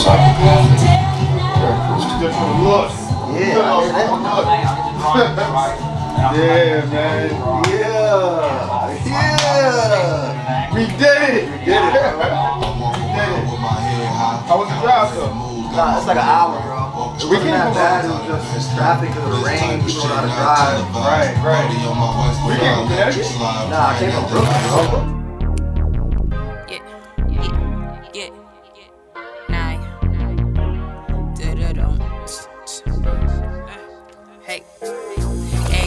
Look. Yeah, man. Yeah. We did it. How was the drive, though? Nah, it's like an hour, bro. It wasn't that bad. It was just traffic because of the rain. People don't know how to drive. Right. We came from Connecticut? Nah, I came from Brooklyn, bro. Hey,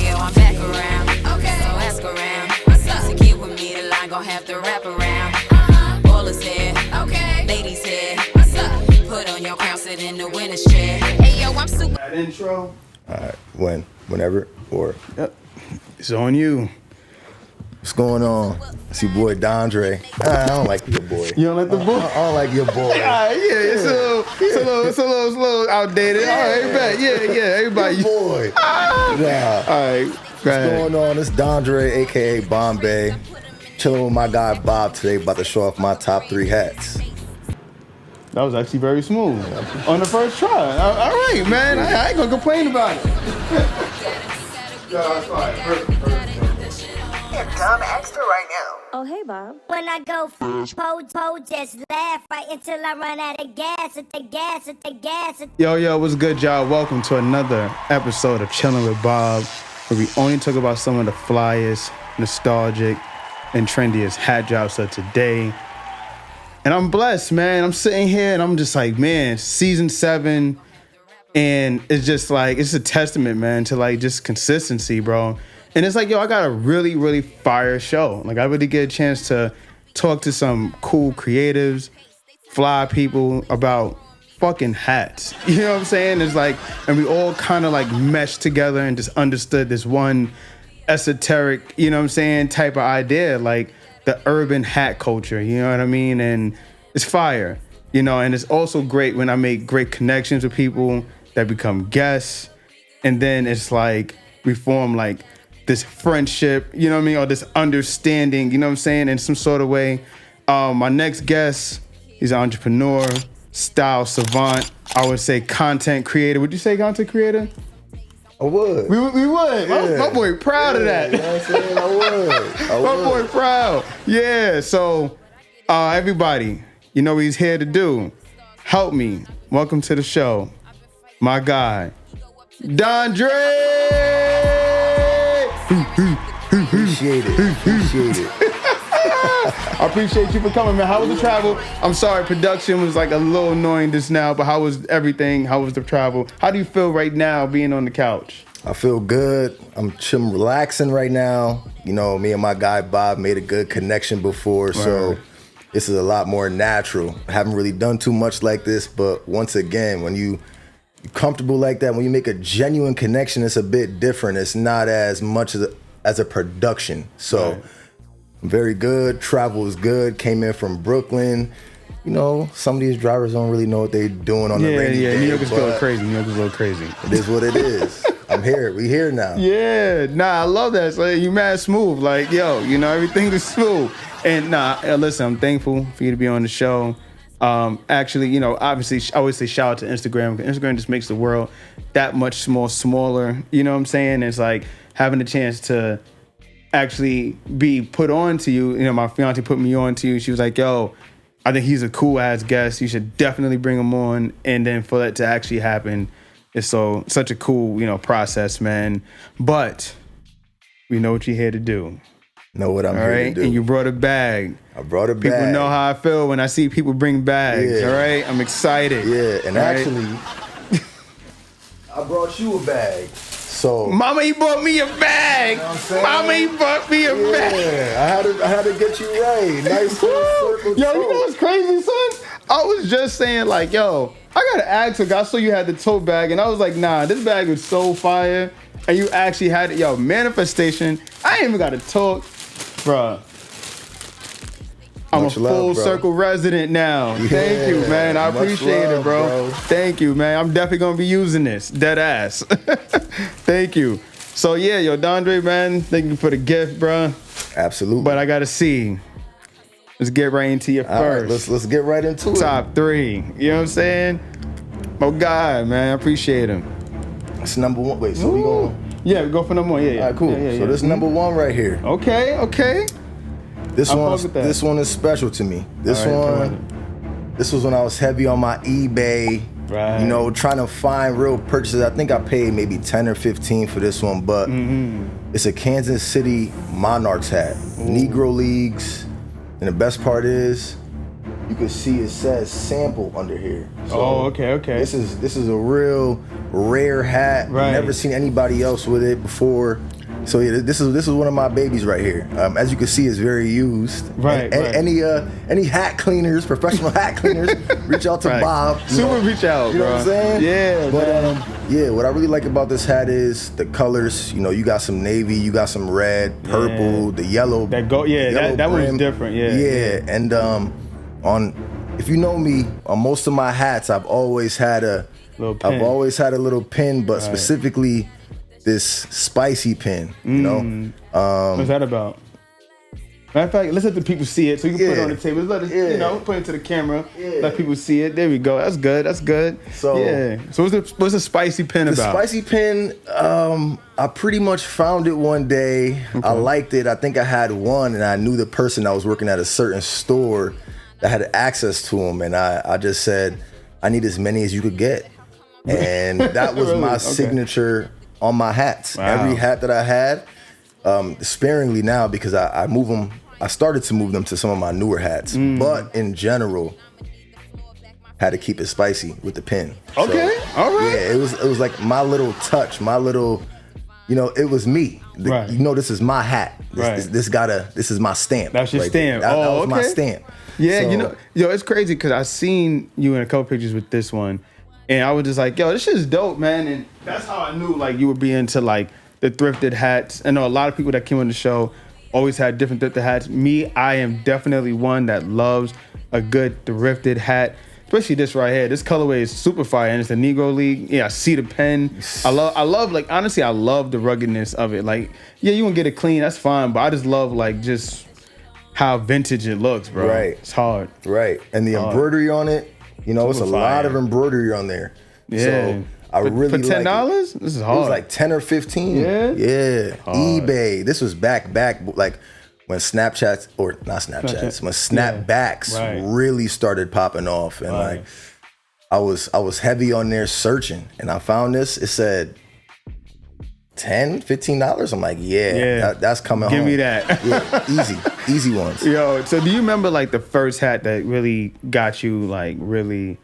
yo, I'm back around. Okay, so ask around. What's up? To get with me, the line gon' have to wrap around. Ballers here, okay. Ladies here, what's up? Put on your crown, sit in the winner's chair. Hey, yo, I'm super. That intro? Alright, whenever, or... Yep. It's on you. What's going on? It's your boy Dondre. I don't like your boy. You don't like the boy? I don't like your boy. It's a little outdated. All right, bet. Yeah, everybody. Your boy. Nah. All right, what's going on? It's Dondre, aka Bombay. Chilling with my guy Bob today, about to show off my top 3 hats. That was actually very smooth on the first try. All right, man. I ain't gonna complain about it. That's fine. Perfect. I'm dumb extra right now. Oh, hey, Bob. When I go po, just laugh right until I run out of gas. Yo, what's good, y'all? Welcome to another episode of Chilling with Bob, where we only talk about some of the flyest, nostalgic, and trendiest hat drops of today. And I'm blessed, man. I'm sitting here and I'm just like, man, season 7, and it's just like, it's a testament, man, to like just consistency, bro. And it's like, yo, I got a really, really fire show. Like, I really get a chance to talk to some cool creatives, fly people about fucking hats. You know what I'm saying? It's like, and we all kind of like meshed together and just understood this one esoteric, you know what I'm saying, type of idea, like the urban hat culture, you know what I mean? And it's fire, you know, and it's also great when I make great connections with people that become guests. And then it's like, we form like this friendship, you know what I mean? Or this understanding, you know what I'm saying? In some sort of way. My next guest, he's an entrepreneur, style savant. I would say content creator. Would you say content creator? I would. We would. Yeah. My boy proud of that. You know what I'm saying? I would. My boy proud. Yeah, so everybody, you know what he's here to do. Help me. Welcome to the show. My guy, Dondre! Appreciate it. I appreciate you for coming, man. How was the travel? I'm sorry, production was like a little annoying just now, but how was everything? How was the travel? How do you feel right now being on the couch? I feel good. I'm chilling, relaxing right now. You know, me and my guy Bob made a good connection before, so this is a lot more natural. I haven't really done too much like this, but once again, when you're comfortable like that, when you make a genuine connection, it's a bit different. It's not as much as a production. So very good. Travel is good. Came in from Brooklyn. You know, some of these drivers don't really know what they're doing on the rainy day. New York is a little crazy. It is what it is. I'm here. We here now. Yeah, I love that. So you mad smooth. Like, yo, you know, everything is smooth. And listen, I'm thankful for you to be on the show. Actually, you know, obviously, I always say shout out to Instagram. Instagram just makes the world that much more smaller. You know what I'm saying? It's like having a chance to actually be put on to you. You know, my fiance put me on to you. She was like, yo, I think he's a cool ass guest. You should definitely bring him on. And then for that to actually happen, it's such a cool, you know, process, man. But we know what you're here to do. Know what I'm here to do. And you brought a bag. I brought a bag. People know how I feel when I see people bring bags, Yeah. all right? I'm excited. Yeah, and right? actually, I brought you a bag. So Mama, he bought me a bag. You know what I'm saying? Mama, he bought me a bag. Yeah, I had to get you right. Nice little circle. Yo, you know what's crazy, son? I was just saying, like, yo, I gotta ask her. I saw you had the tote bag, and I was like, nah, this bag is so fire. And you actually had it. Yo, manifestation. I ain't even gotta talk. Bruh. I'm Much a love, full bro. circle resident now. Yeah, Thank you, man. I much appreciate love, it, bro. bro. Thank you, man. I'm definitely gonna be using this. Dead ass. Thank you. So yeah, yo, Dondre, man, thank you for the gift, bro. Absolutely. But I gotta see. let's get right into your All right, first. let's get right into it. Top 3. You know what I'm saying? Oh God, man, I appreciate him. It's number 1. Wait, so we going? Yeah, we go for number 1. Yeah. All right, cool. Yeah. So this is number 1 right here. Okay. This I one, fuck with that. this one is special to me. This All right, one, this was when I was heavy on my eBay. Right. You know, trying to find real purchases. I think I paid maybe 10 or 15 for this one, but it's a Kansas City Monarchs hat, Negro Leagues, and the best part is, you can see it says sample under here. So okay. This is a real rare hat. Right. Never seen anybody else with it before. So yeah, this is one of my babies right here. As you can see, it's very used. Right. Any hat cleaners, professional hat cleaners, reach out to Bob. Super reach out, You know bro. what I'm saying? Yeah, But yeah, what I really like about this hat is the colors. You know, you got some navy, you got some red, purple, the yellow. That go, yeah, yellow that one's brim. different. Yeah. Yeah, and if you know me, on most of my hats, I've always had a little pin, but specifically this spicy pin. You know, What's that about? Matter of fact, let's let the people see it so you can put it Yeah. on the table. Let us, Yeah. put it to the camera. Yeah. Let people see it. There we go. That's good. So- yeah. So what's the spicy pin the about? spicy pin, I pretty much found it one day. I liked it. I think I had one, and I knew the person that was working at a certain store that had access to them, and I just said, I need as many as you could get, and that was Really? my Okay. signature on my hats. Wow. Every hat that I had, sparingly now because I move them. I started to move them to some of my newer hats, but in general, had to keep it spicy with the pin. Okay, all right. Yeah, it was like my little touch, my little, it was me. Right. This is my hat. This is my stamp. That's your right stamp. there. That was my okay. stamp. Yeah, So- it's crazy because I seen you in a couple pictures with this one, and I was just like, this shit is dope, man. And that's how I knew like you would be into like the thrifted hats. I know a lot of people that came on the show always had different thrifted hats. Me, I am definitely one that loves a good thrifted hat. Especially this right here. This colorway is super fire, and it's the Negro League. Yeah, I see the pen. I love like honestly, I love the ruggedness of it. Like, yeah, you want to get it clean, that's fine, but I just love like just how vintage it looks, bro. Right. It's hard. Right. And the embroidery on it, it's a Super lot fire. of embroidery on there. Yeah. So I really for like $10? it. This is It hard. was like 10 or 15. Yeah? Yeah. Hard. eBay. This was back like when Snapchats, or not Snapchats, when Snapbacks Right. really started popping off. And Right. like I was heavy on there searching, and I found this. It said $10, $15. I'm like, that's coming home. Give me that. Yeah, easy ones. Yo, so do you remember like the first hat that really got you like really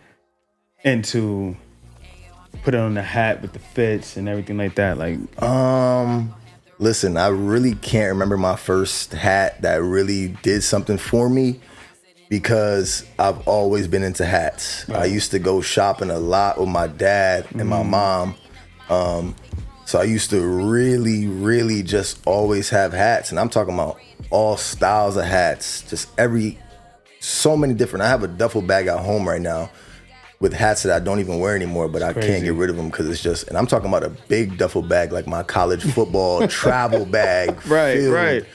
into putting on the hat with the fits and everything like that? Like, Listen, I really can't remember my first hat that really did something for me because I've always been into hats. Right. I used to go shopping a lot with my dad and my mom. So I used to really, really just always have hats. And I'm talking about all styles of hats, so many different. I have a duffel bag at home right now with hats that I don't even wear anymore, but I can't get rid of them because it's just, and I'm talking about a big duffel bag, like my college football travel bag. filled. Right.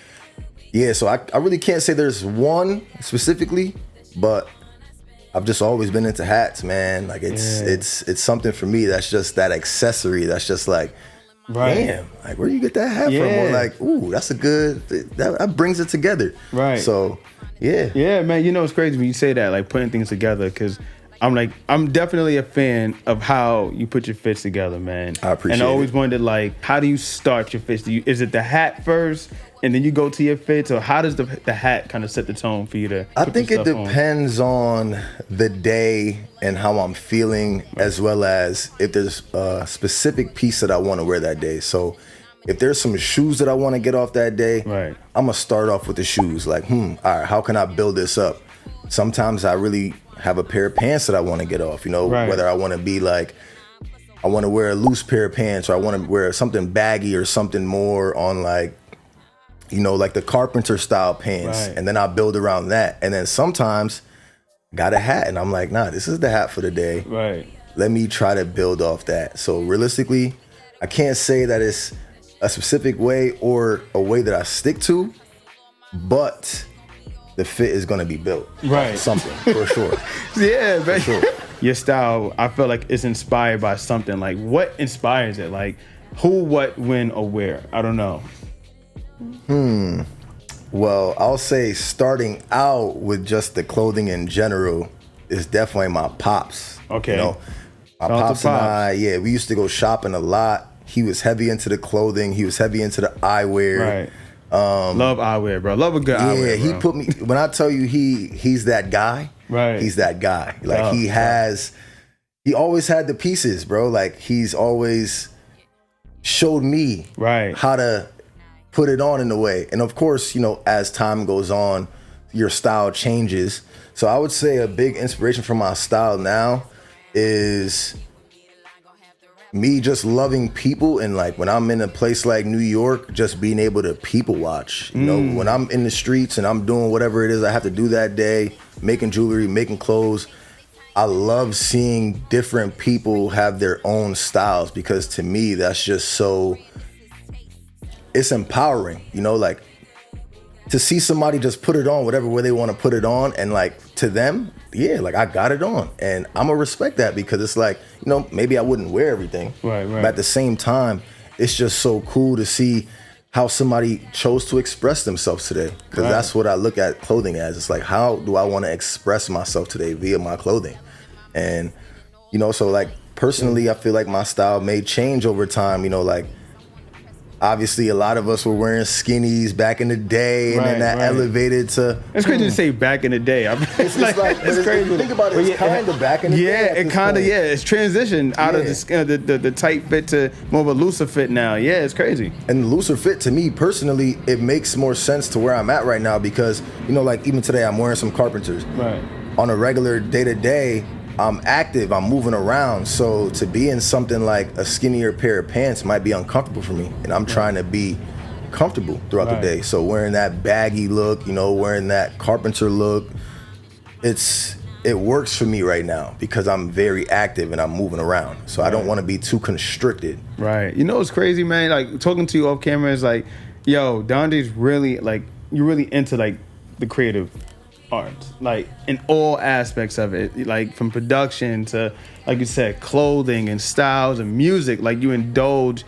Yeah, so I really can't say there's one specifically, but I've just always been into hats, man. Like it's something for me that's just that accessory that's just like, damn, like where do you get that hat from? Or like, ooh, that's a good, that brings it together. Right. So, yeah. yeah, man, it's crazy when you say that, like putting things together, because I'm definitely a fan of how you put your fits together, man. I appreciate it. And I always wondered, like, how do you start your fits? Is it the hat first, and then you go to your fits, or how does the hat kind of set the tone for you to I put think your it stuff on? depends on the day and how I'm feeling, as well as if there's a specific piece that I want to wear that day. So if there's some shoes that I want to get off that day, Right. I'm going to start off with the shoes. Like, all right, how can I build this up? Sometimes I really have a pair of pants that I want to get off, Right. whether I want to be like, I want to wear a loose pair of pants, or I want to wear something baggy or something more on like, like the carpenter style pants. Right. And then I build around that. And then sometimes got a hat and I'm like, nah, this is the hat for the day. Right. Let me try to build off that. So realistically, I can't say that it's a specific way or a way that I stick to, but the fit is gonna be built. Right. Something for sure. Yeah, man. For sure. Your style, I feel like it's inspired by something. Like, what inspires it? Like, who, what, when, or where? I don't know. Well, I'll say starting out with just the clothing in general is definitely my pops. Okay. You know, my Shout out to pops and Pops. I, yeah, we used to go shopping a lot. He was heavy into the clothing. He was heavy into the eyewear. Right. Love eyewear, bro. Love a good eyewear, Yeah, he bro. put me, when I tell you he's that guy, Right. he's that guy. Like Oh, he always had the pieces, bro. Like he's always showed me Right. how to put it on in a way. And of course, you know, as time goes on, your style changes. So I would say a big inspiration for my style now is me just loving people, and like when I'm in a place like New York, just being able to people watch. You know, when I'm in the streets and I'm doing whatever it is I have to do that day, making jewelry, making clothes, I love seeing different people have their own styles, because to me that's just so, it's empowering, you know, like to see somebody just put it on whatever way they want to put it on, and like to them, yeah, like I got it on, and I'm gonna respect that, because it's like, you know, maybe I wouldn't wear everything, Right. but at the same time, it's just so cool to see how somebody chose to express themselves today, because Right. that's what I look at clothing as. It's like, how do I want to express myself today via my clothing? And you know, so like personally, I feel like my style may change over time, you know, like obviously a lot of us were wearing skinnies back in the day, and then that elevated to, It's crazy to say back in the day. it's like, it's crazy. If you think about it, it's kind of back in the day. Yeah, at it this kind of, point. yeah, it's transitioned out of the tight fit to more of a looser fit now. Yeah, it's crazy. And the looser fit, to me personally, it makes more sense to where I'm at right now, because, you know, like even today I'm wearing some Carpenters. Right. On a regular day-to-day, I'm active, I'm moving around. So to be in something like a skinnier pair of pants might be uncomfortable for me. And I'm trying to be comfortable throughout the day. So wearing that baggy look, you know, wearing that Carpenter look, it works for me right now, because I'm very active and I'm moving around. So I don't want to be too constricted. Right. You know what's crazy, man? Like talking to you off camera is like, yo, Dondre's really like, you're really into like the creative art, like in all aspects of it, like from production to, like you said, clothing and styles and music. Like you indulge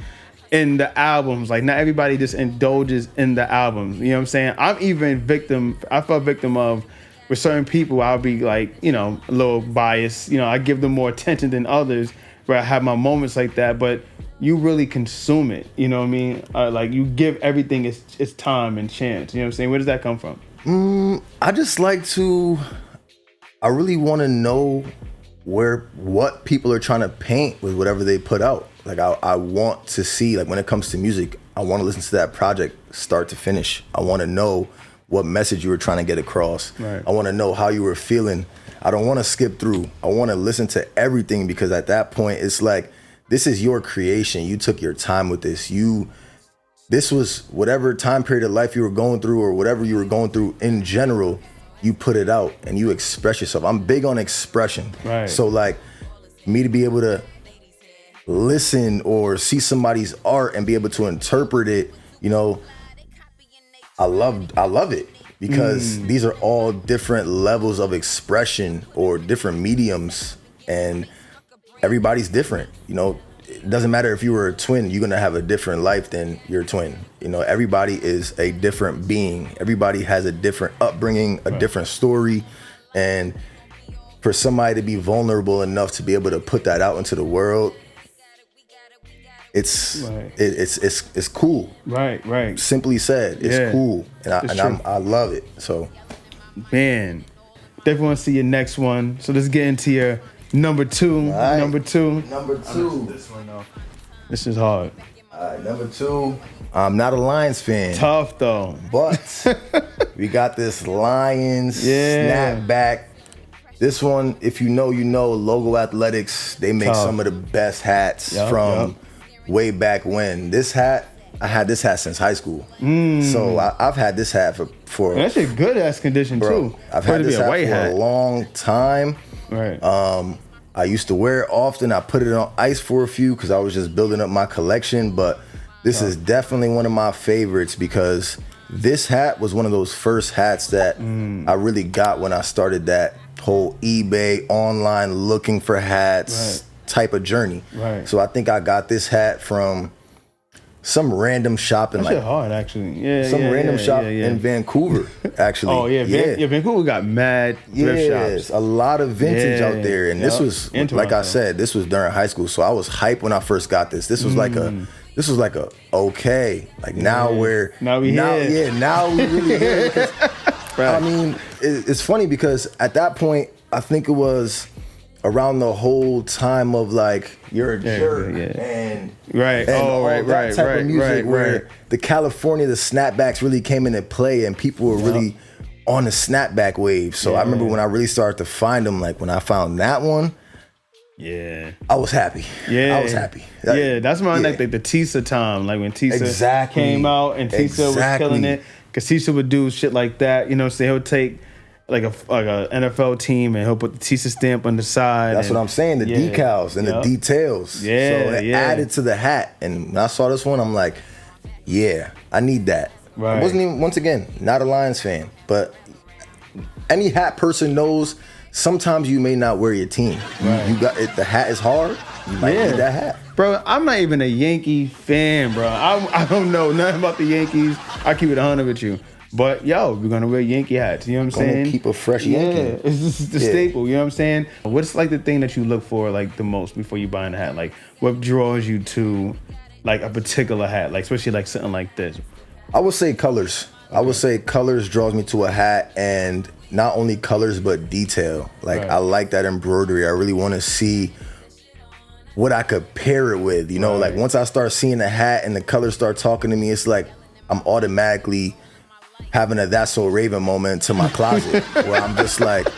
in the albums. Like not everybody just indulges in the albums. You know what I'm saying? I felt victim of with certain people. I'll be like, you know, a little biased. You know, I give them more attention than others, where I have my moments like that. But you really consume it. You know what I mean? Like you give everything its time and chance. You know what I'm saying? Where does that come from? I just like to, I really want to know what people are trying to paint with whatever they put out. Like I want to see, like when it comes to music, I want to listen to that project start to finish. I want to know what message you were trying to get across. Right. I want to know how you were feeling. I don't want to skip through. I want to listen to everything, because at that point it's like, this is your creation. You took your time with this. This was whatever time period of life you were going through, or whatever you were going through in general, you put it out and you express yourself. I'm big on expression. Right. So like me to be able to listen or see somebody's art and be able to interpret it, you know, I love it, because these are all different levels of expression or different mediums, and everybody's different, you know. It doesn't matter if you were a twin, you're gonna have a different life than your twin. You know, everybody is a different being. Everybody has a different upbringing, a different story. And for somebody to be vulnerable enough to be able to put that out into the world, it's cool. Right. Simply said, it's cool. And I love it. So Man, definitely want to see your next one. So let's get into your number two. Right. Number two. This one though. This is hard. number 2, I'm not a Lions fan. Tough though. But we got this Lions snapback. This one, if you know, Logo Athletics, they make some of the best hats from way back when. This hat, I had this hat since high school. So I've had this hat for And that's a good ass condition too. I've had this hat for a long time. Right. I used to wear it often. I put it on ice for a few because I was just building up my collection. But this is definitely one of my favorites because this hat was one of those first hats that I really got when I started that whole eBay online looking for hats type of journey. Right. So I think I got this hat from some random shop in That's hard, actually. Yeah, some random shop in Vancouver, actually. Oh, yeah. Vancouver got mad thrift shops. A lot of vintage out there. And this was, like I Toronto. said, this was during high school. So I was hyped when I first got this. This was like a okay. Like now we're now we here. Now we really here. Because, Right. I mean, it's funny because at that point, I think it was around the whole time of like You're a Jerk and right. and that type of music where the California, the snapbacks really came into play and people were really on the snapback wave. So I remember when I really started to find them, like when I found that one, I was happy. I was happy. That's my like the Tisa time, like when Tisa came out and Tisa was killing it. Cause Tisa would do shit like that, you know. So he'll take like a NFL team and he'll put the Tisa stamp on the side. That's what I'm saying. The decals and the details. So it added to the hat. And when I saw this one, I'm like, I need that. I wasn't even, once again, not a Lions fan, but any hat person knows sometimes you may not wear your team. You got it. The hat is hard. You might need that hat. Bro, I'm not even a Yankee fan, bro. I don't know nothing about the Yankees. I keep it 100 with you. But, we're going to wear Yankee hats. You know what I'm saying? Keep a fresh Yankee. It's just the staple. You know what I'm saying? What's like the thing that you look for like the most before you buy a hat? Like what draws you to like a particular hat? Like especially like something like this. I would say colors. I would say colors draws me to a hat, and not only colors but detail. Like I like that embroidery. I really want to see what I could pair it with. You know, like once I start seeing a hat and the colors start talking to me, it's like I'm automatically having a That's So Raven moment to my closet where I'm just like,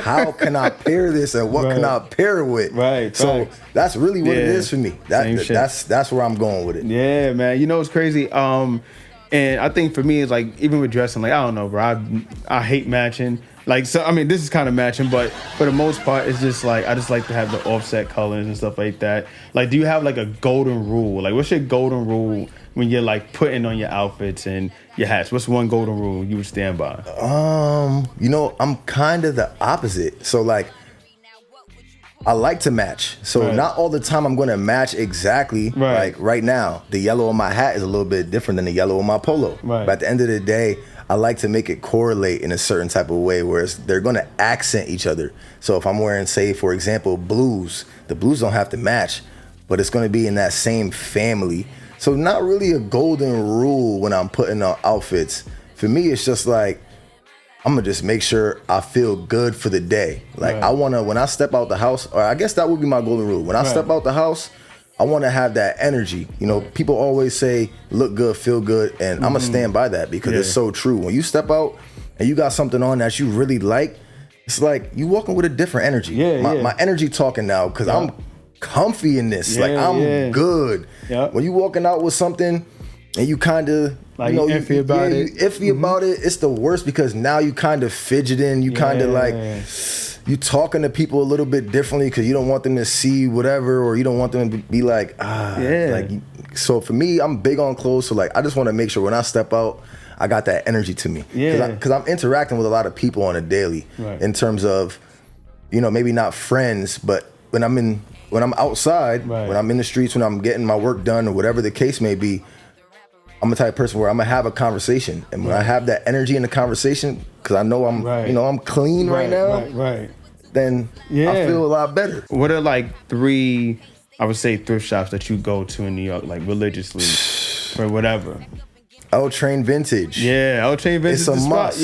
how can I pair this and what can I pair it with? So that's really what it is for me. That's where I'm going with it. Yeah, man. You know what's crazy? And I think for me, it's like, even with dressing, like, I don't know, bro. I hate matching. Like, so, I mean, this is kind of matching, but for the most part, it's just like, I just like to have the offset colors and stuff like that. Like, do you have like a golden rule? Like, what's your golden rule when you're like putting on your outfits and your hats? What's one golden rule you would stand by? You know, I'm kind of the opposite. So like, I like to match. So not all the time I'm going to match exactly. Like right now, the yellow on my hat is a little bit different than the yellow on my polo. But at the end of the day, I like to make it correlate in a certain type of way where they're going to accent each other. So if I'm wearing, say, for example, blues, the blues don't have to match, but it's going to be in that same family. So not really a golden rule when I'm putting on outfits. For me, it's just like, I'm gonna just make sure I feel good for the day. Like I wanna, when I step out the house, or I guess that would be my golden rule. When I step out the house, I wanna have that energy. You know, people always say, look good, feel good, and I'm gonna stand by that because it's so true. When you step out and you got something on that you really like, it's like you walking with a different energy. My energy talking now because I'm comfy in this. Like I'm good. When you walking out with something and you kind of, like, you know, iffy about it. You iffy about it. It's the worst because now you kind of fidgeting. You kind of like, you talking to people a little bit differently because you don't want them to see whatever, or you don't want them to be like, like. So for me, I'm big on clothes. So like, I just want to make sure when I step out, I got that energy to me. Because I'm interacting with a lot of people on a daily in terms of, you know, maybe not friends, but when I'm outside, when I'm in the streets, when I'm getting my work done or whatever the case may be, I'm the type of person where I'm gonna have a conversation, and when I have that energy in the conversation, because I know I'm, you know, I'm clean right now, then I feel a lot better. What are like 3, I would say, thrift shops that you go to in New York, like religiously, or whatever? L Train Vintage. L Train Vintage. It's a must.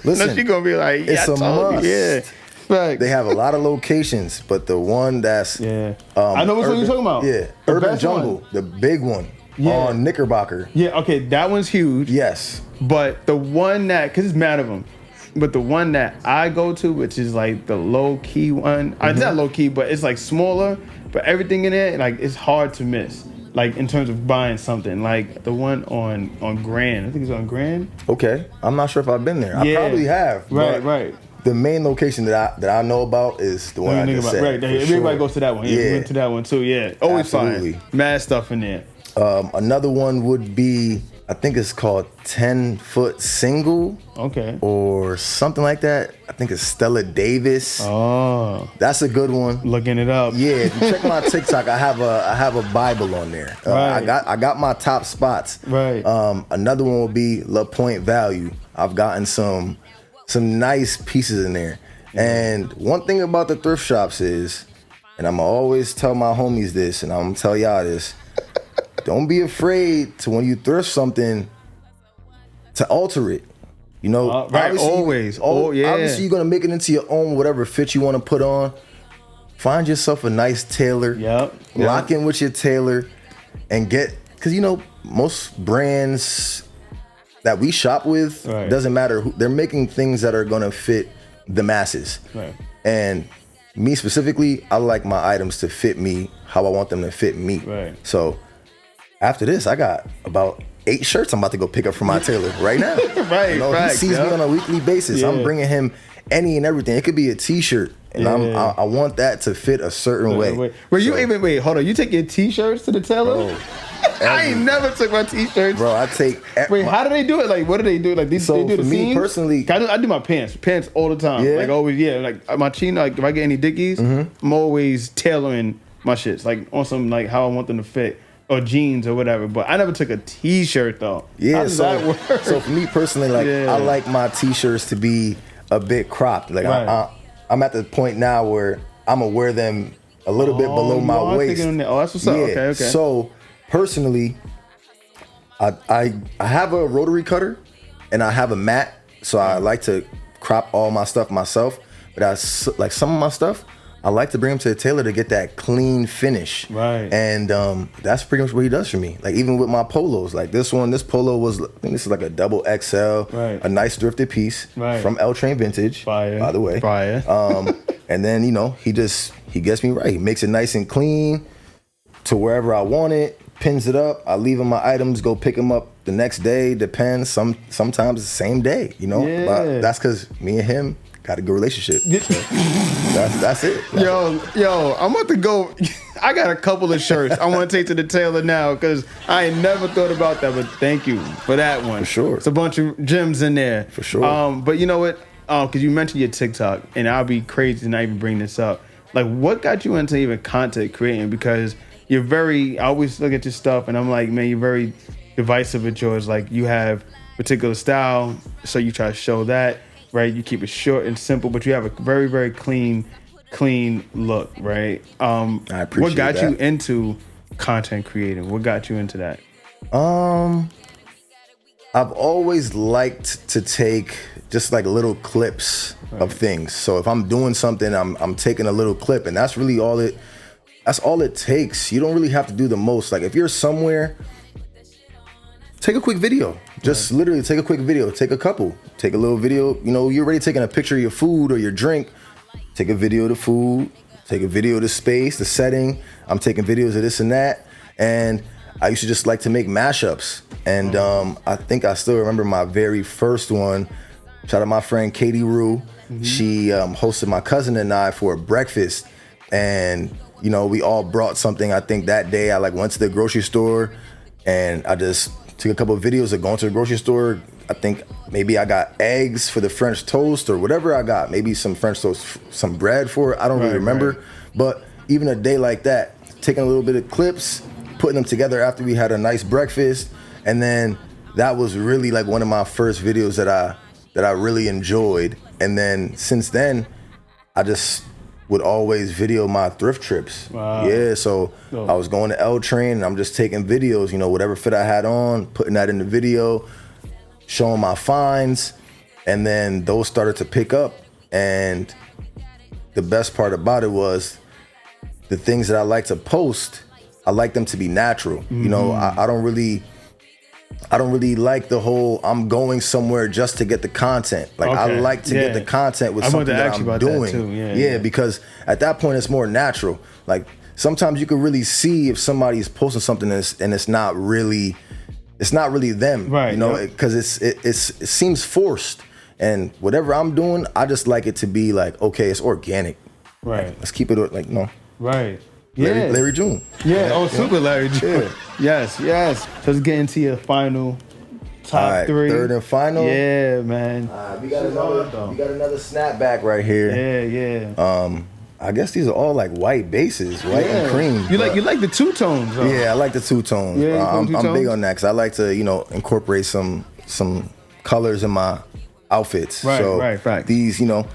Listen, she's gonna be like, it's a must. Right. They have a lot of locations, but the one that's I know which one you're talking about. Urban Jungle, the big one. On Knickerbocker. Okay, that one's huge. Yes. But the one that, because it's mad of them, but the one that I go to, which is like the low-key one, it's not low-key, but it's like smaller, but everything in it, like, it's hard to miss. Like, in terms of buying something. Like, the one on Grand. I think it's on Grand. Okay. I'm not sure if I've been there. I probably have. Right. The main location that I know about is the one I just said. Right. Everybody goes to that one. We went to that one, too. Always Absolutely. fine. Mad stuff in there. Another one would be I think it's called 10-foot single. Okay. Or something like that. I think it's Stella Davis. Oh, that's a good one. Looking it up. Yeah, if you check my TikTok, I have a Bible on there. Right. I got my top spots. Right. Another one will be La Pointe Value. I've gotten some nice pieces in there. And one thing about the thrift shops is, and I'm always tell my homies this, and I'm gonna tell y'all this. Don't be afraid to, when you thrift something, to alter it. You know, right? Always. Obviously, you're gonna make it into your own whatever fit you want to put on. Find yourself a nice tailor. Yep. Lock in with your tailor, and because you know most brands that we shop with, doesn't matter who, they're making things that are gonna fit the masses. Right. And me specifically, I like my items to fit me how I want them to fit me. Right. So after this, I got about 8 shirts I'm about to go pick up from my tailor right now. Right, you know, he sees me on a weekly basis. I'm bringing him any and everything. It could be a t-shirt, and I want that to fit a certain way. Wait, hold on. You take your t-shirts to the tailor? I ain't never took my t-shirts. Bro, I take... Wait, how do they do it? Like, what do they do? Like, they do the for me seams? personally... I do my pants all the time. Yeah? Like, always, like, my chino, like, if I get any dickies, I'm always tailoring my shits, like, on some, like, how I want them to fit. Or jeans or whatever, but I never took a t-shirt though. Yeah, how does that work? So for me personally, like I like my t-shirts to be a bit cropped. Like I'm at the point now where I'm gonna wear them a little bit below my waist. Oh, that's what's up. Okay. So personally, I have a rotary cutter and I have a mat, so I like to crop all my stuff myself. But like some of my stuff, I like to bring him to the tailor to get that clean finish. Right. And that's pretty much what he does for me. Like even with my polos, like this polo was, I think this is like a double XL, a nice thrifted piece from L Train Vintage, by the way. Fire. And then, you know, he gets me right. He makes it nice and clean to wherever I want it, pins it up. I leave him my items, go pick them up the next day, depends. Sometimes the same day, you know? Yeah. But that's because me and him got a good relationship. So that's it. Yo, I'm about to go. I got a couple of shirts I want to take to the tailor now because I ain't never thought about that. But thank you for that one. For sure. It's a bunch of gems in there. For sure. But you know what? Because you mentioned your TikTok, and I'll be crazy to not even bring this up. Like, what got you into even content creating? Because I always look at your stuff, and I'm like, man, you're very divisive with yours. Like, you have particular style, so you try to show that. Right, you keep it short and simple, but you have a very, very clean look, right? I appreciate what got that. you into content creating? What got you into that? I've always liked to take just like little clips of things. So if I'm doing something, I'm taking a little clip, and that's really all it. That's all it takes. You don't really have to do the most. Like if you're somewhere, take a quick video. Just literally take a quick video. Take a couple. Take a little video. You know, you're already taking a picture of your food or your drink. Take a video of the food. Take a video of the space, the setting. I'm taking videos of this and that. And I used to just like to make mashups. And I think I still remember my very first one. Shout out my friend Katie Rue. She hosted my cousin and I for a breakfast. And, you know, we all brought something. I think that day I went to the grocery store and I just took a couple of videos of going to the grocery store. I think maybe I got eggs for the French toast or whatever I got. Maybe some French toast, some bread for it. I don't really remember. But even a day like that, taking a little bit of clips, putting them together after we had a nice breakfast. And then that was really like one of my first videos that I really enjoyed. And then since then, I just would always video my thrift trips. Wow. Yeah, so I was going to L Train and I'm just taking videos, you know, whatever fit I had on, putting that in the video, showing my finds, and then those started to pick up. And the best part about it was the things that I like to post, I like them to be natural. You know, I don't really like the whole I'm going somewhere just to get the content. Like I like to get the content with something that I'm doing. Yeah, because at that point it's more natural. Like sometimes you can really see if somebody's posting something and it's not really them. Right. You know, because it seems forced. And whatever I'm doing, I just like it to be like, okay, it's organic. Right. Like, let's keep it like, no. Right. Larry June. Yeah. Oh, super Larry June. Yeah. Yes. So let's get into your final Top 3. Third and final. Yeah, man. We got another snapback right here. Yeah. I guess these are all like white bases, white and cream. You like the two tones, though. Yeah, I like the two tones. Yeah, I'm two-tones? big on that because I like to, incorporate some colors in my outfits. Right, so right. These, the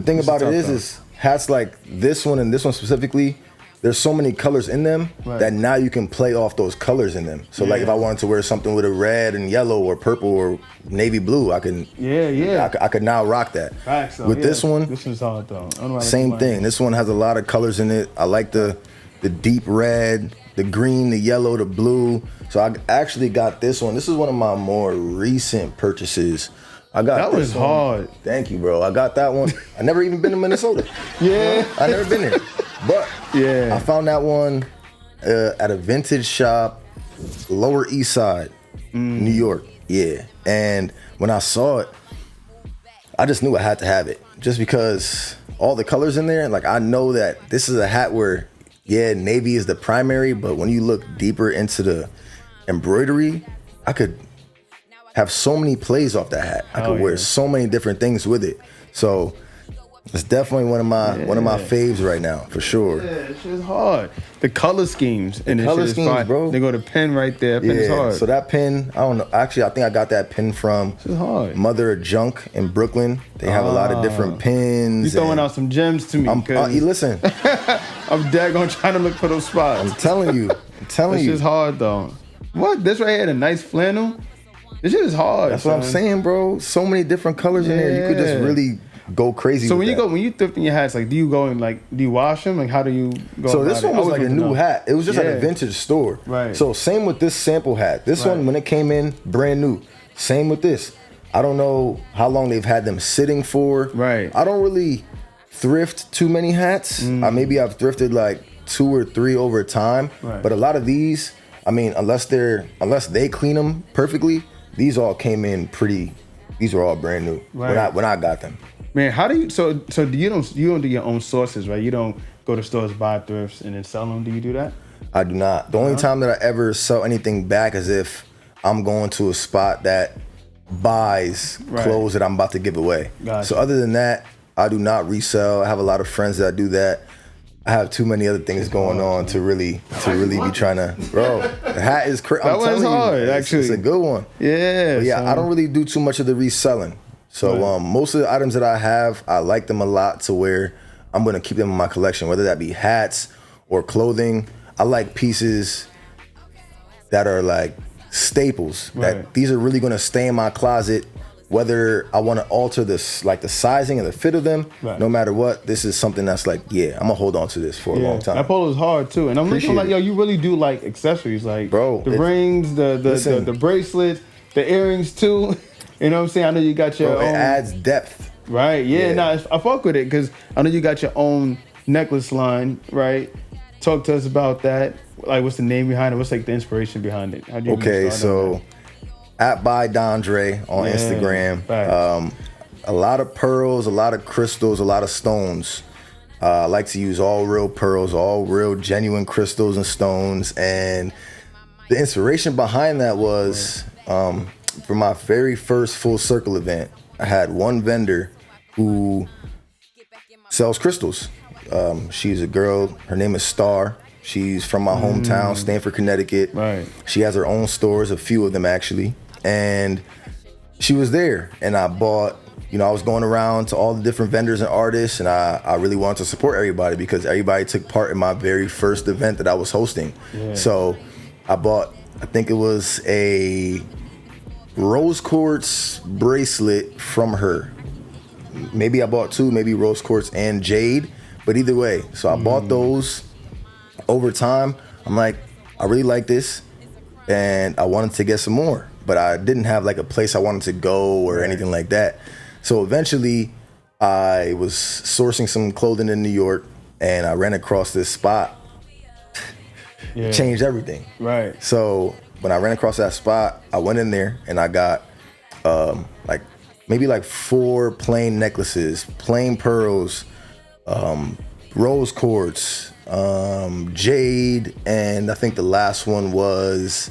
thing about it is hats like this one and this one specifically, there's so many colors in them that now you can play off those colors in them. So like if I wanted to wear something with a red and yellow or purple or navy blue, I can I could now rock that. Right, so, with this one, this is hard though. Same thing. This one has a lot of colors in it. I like the deep red, the green, the yellow, the blue. So I actually got this one. This is one of my more recent purchases. I got that was hard. Thank you, bro. I got that one. I never even been to Minnesota. I never been there. But I found that one at a vintage shop, Lower East Side, New York. Yeah. And when I saw it, I just knew I had to have it. Just because all the colors in there, like I know that this is a hat where, navy is the primary, but when you look deeper into the embroidery, I could have so many plays off that hat. I could wear so many different things with it. So it's definitely one of my faves right now, for sure. Yeah, it's just hard. The color schemes and color schemes, bro. They go to pen right there. Pen is hard. So that pen, I don't know. Actually, I think I got that pen from Mother of Junk in Brooklyn. They have a lot of different pins. You throwing out some gems to me. Listen, I'm daggone trying to look for those spots. I'm telling you. It's just hard though. What? This right here, the nice flannel. This shit is hard. That's what I'm saying, bro. So many different colors in there. You could just really go crazy. So when you thrifting your hats, like, do you go and do you wash them? Like, how do you go? So this one was like a new hat. It was just like a vintage store. Right. So same with this sample hat. This one, when it came in, brand new. Same with this. I don't know how long they've had them sitting for. Right. I don't really thrift too many hats. Maybe I've thrifted like 2 or 3 over time. Right. But a lot of these, I mean, unless they clean them perfectly, these all came in pretty. These were all brand new when I got them. Man, how do you? So you don't do your own sources, right? You don't go to stores, buy thrifts, and then sell them. Do you do that? I do not. The only time that I ever sell anything back is if I'm going to a spot that buys clothes that I'm about to give away. Gotcha. So other than that, I do not resell. I have a lot of friends that do that. I have too many other things going on to really be trying to. Bro, the hat is crazy. That one's hard, actually. It's a good one. Yeah. But I don't really do too much of the reselling. So most of the items that I have, I like them a lot to where I'm going to keep them in my collection, whether that be hats or clothing. I like pieces that are like staples. That these are really going to stay in my closet. Whether I want to alter this, like the sizing and the fit of them, no matter what, this is something that's like, I'm gonna hold on to this for a long time. That polo is hard too, and I'm looking like, you really do like accessories, like the rings, the bracelets, the earrings too. You know what I'm saying? I know you got your own. It adds depth. Right? Yeah. I fuck with it because I know you got your own necklace line, right? Talk to us about that. Like, what's the name behind it? What's like the inspiration behind it? How'd you so. At by Dondre on Instagram. A lot of pearls, a lot of crystals, a lot of stones. I like to use all real pearls, all real genuine crystals and stones. And the inspiration behind that was for my very first Full Circle event. I had one vendor who sells crystals. She's a girl. Her name is Star. She's from my hometown, Stamford, Connecticut. Right. She has her own stores, a few of them actually. And she was there, and I bought, I was going around to all the different vendors and artists, and I really wanted to support everybody because everybody took part in my very first event that I was hosting. Yeah. So I bought, I think it was a rose quartz bracelet from her. Maybe I bought 2, maybe rose quartz and jade, but either way. So I bought those. Over time, I'm like, I really like this, and I wanted to get some more. But I didn't have like a place I wanted to go or anything like that. So eventually I was sourcing some clothing in New York, and I ran across this spot. Changed everything. Right. So when I ran across that spot, I went in there and I got maybe 4 plain necklaces, plain pearls, rose quartz, jade, and I think the last one was,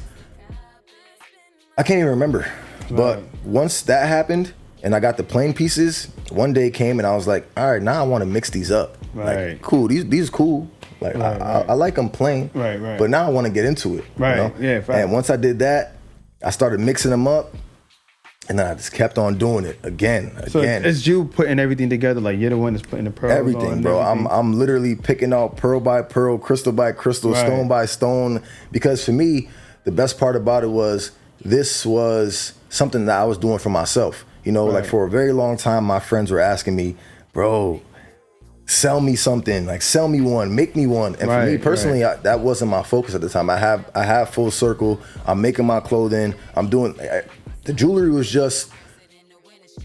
I can't even remember But once that happened and I got the plain pieces, one day came and I was like, all right, now I want to mix these up. Right. Like, cool, these cool. Like I like them plain. Right. But now I want to get into it. Right. You know? Yeah. Fact. And once I did that, I started mixing them up. And then I just kept on doing it again. So it's you putting everything together, like you're the one that's putting the pearls everything, on bro. everything. I'm literally picking out pearl by pearl, crystal by crystal, stone by stone. Because for me, the best part about it was this was something that I was doing for myself. You know, like for a very long time, my friends were asking me, bro, sell me something, like sell me one, make me one. And for me personally, that wasn't my focus at the time. I have Full Circle. I'm making my clothing. I'm doing the jewelry was just.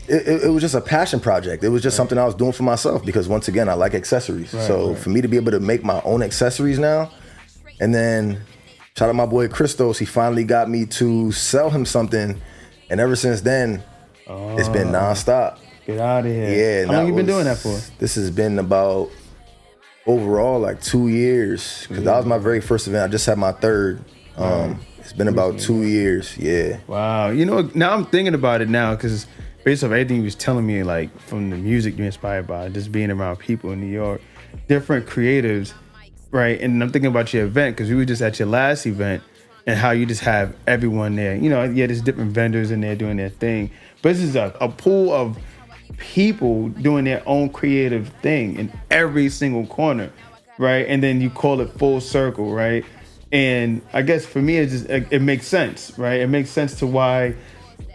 It was just a passion project. It was just something I was doing for myself because once again, I like accessories. For me to be able to make my own accessories now, and then shout out my boy Christos, he finally got me to sell him something, and ever since then, it's been nonstop. Get out of here. Yeah. How long you been doing that for? This has been about overall like 2 years because that was my very first event. I just had my third. It's been about 2 years. Yeah. Wow. You know, now I'm thinking about it now because based off everything you was telling me, like from the music you're inspired by, just being around people in New York, different creatives, right? And I'm thinking about your event because we were just at your last event and how you just have everyone there. You know, yeah, there's different vendors in there doing their thing, but this is a pool of people doing their own creative thing in every single corner, right? And then you call it Full Circle, right? And I guess for me, it makes sense, right? It makes sense to why.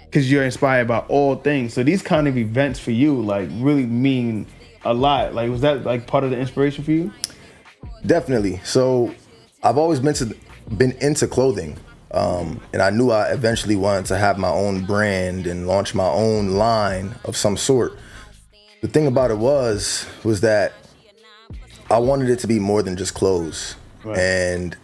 Because you're inspired by all things. So these kind of events for you, like, really mean a lot. Like, was that, like, part of the inspiration for you? Definitely. So I've always been into clothing. And I knew I eventually wanted to have my own brand and launch my own line of some sort. The thing about it was that I wanted it to be more than just clothes. And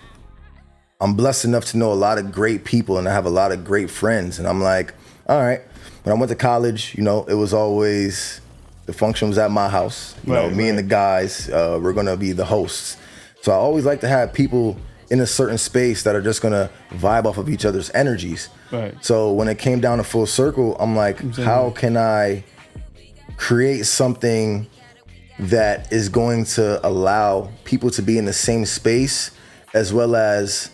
I'm blessed enough to know a lot of great people and I have a lot of great friends. And I'm like, all right, when I went to college, you know, it was always, the function was at my house. You know, me and the guys, we're gonna be the hosts. So I always like to have people in a certain space that are just gonna vibe off of each other's energies. So when it came down to Full Circle, I'm like, how can I create something that is going to allow people to be in the same space as well as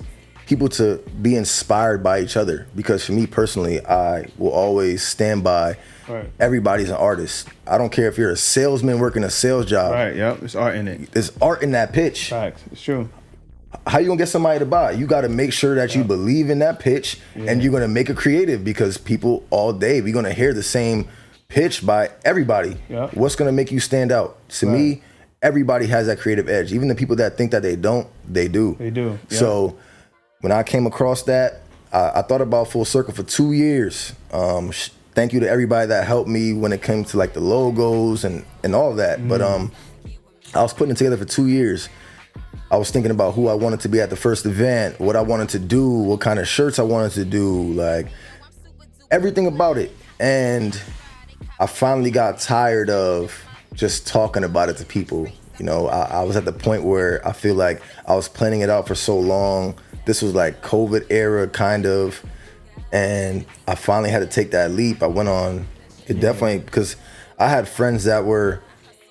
people to be inspired by each other? Because for me personally, I will always stand by everybody's an artist. I don't care if you're a salesman working a sales job. There's art in it. There's art in that pitch. Facts, it's true. How you gonna get somebody to buy? You gotta make sure that you believe in that pitch and you're gonna make it creative because people all day, we're gonna hear the same pitch by everybody. What's gonna make you stand out? To me, everybody has that creative edge. Even the people that think that they don't, they do. They do. So when I came across that, I thought about Full Circle for 2 years. Thank you to everybody that helped me when it came to like the logos and all of that. But I was putting it together for 2 years. I was thinking about who I wanted to be at the first event, what I wanted to do, what kind of shirts I wanted to do, like everything about it. And I finally got tired of just talking about it to people. You know, I was at the point where I feel like I was planning it out for so long. This was like COVID era kind of. And I finally had to take that leap. I went on it definitely because I had friends that were,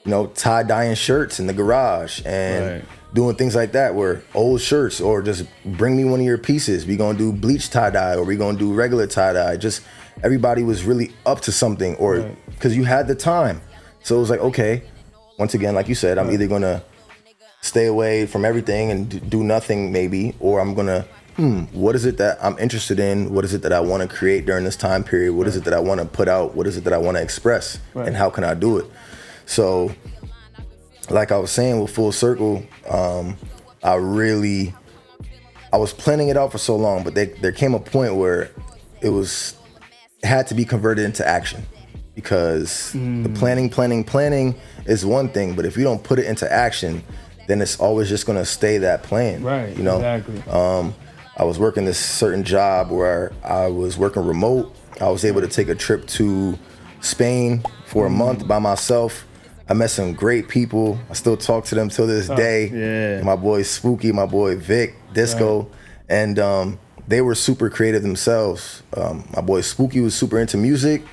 you know, tie-dyeing shirts in the garage and doing things like that where old shirts or just bring me one of your pieces. We gonna do bleach tie-dye or we gonna do regular tie-dye. Just everybody was really up to something or because you had the time. So it was like, okay, once again, like you said, I'm either gonna stay away from everything and do nothing maybe, or I'm gonna, what is it that I'm interested in? What is it that I wanna create during this time period? What is it that I wanna put out? What is it that I wanna express? And how can I do it? So like I was saying with Full Circle, I was planning it out for so long, but there came a point where it had to be converted into action because the planning is one thing, but if you don't put it into action, then it's always just gonna stay that plan. You know? Exactly. I was working this certain job where I was working remote. I was able to take a trip to Spain for a month by myself. I met some great people. I still talk to them till this day. My boy Spooky, my boy Vic, Disco. And they were super creative themselves. My boy Spooky was super into music,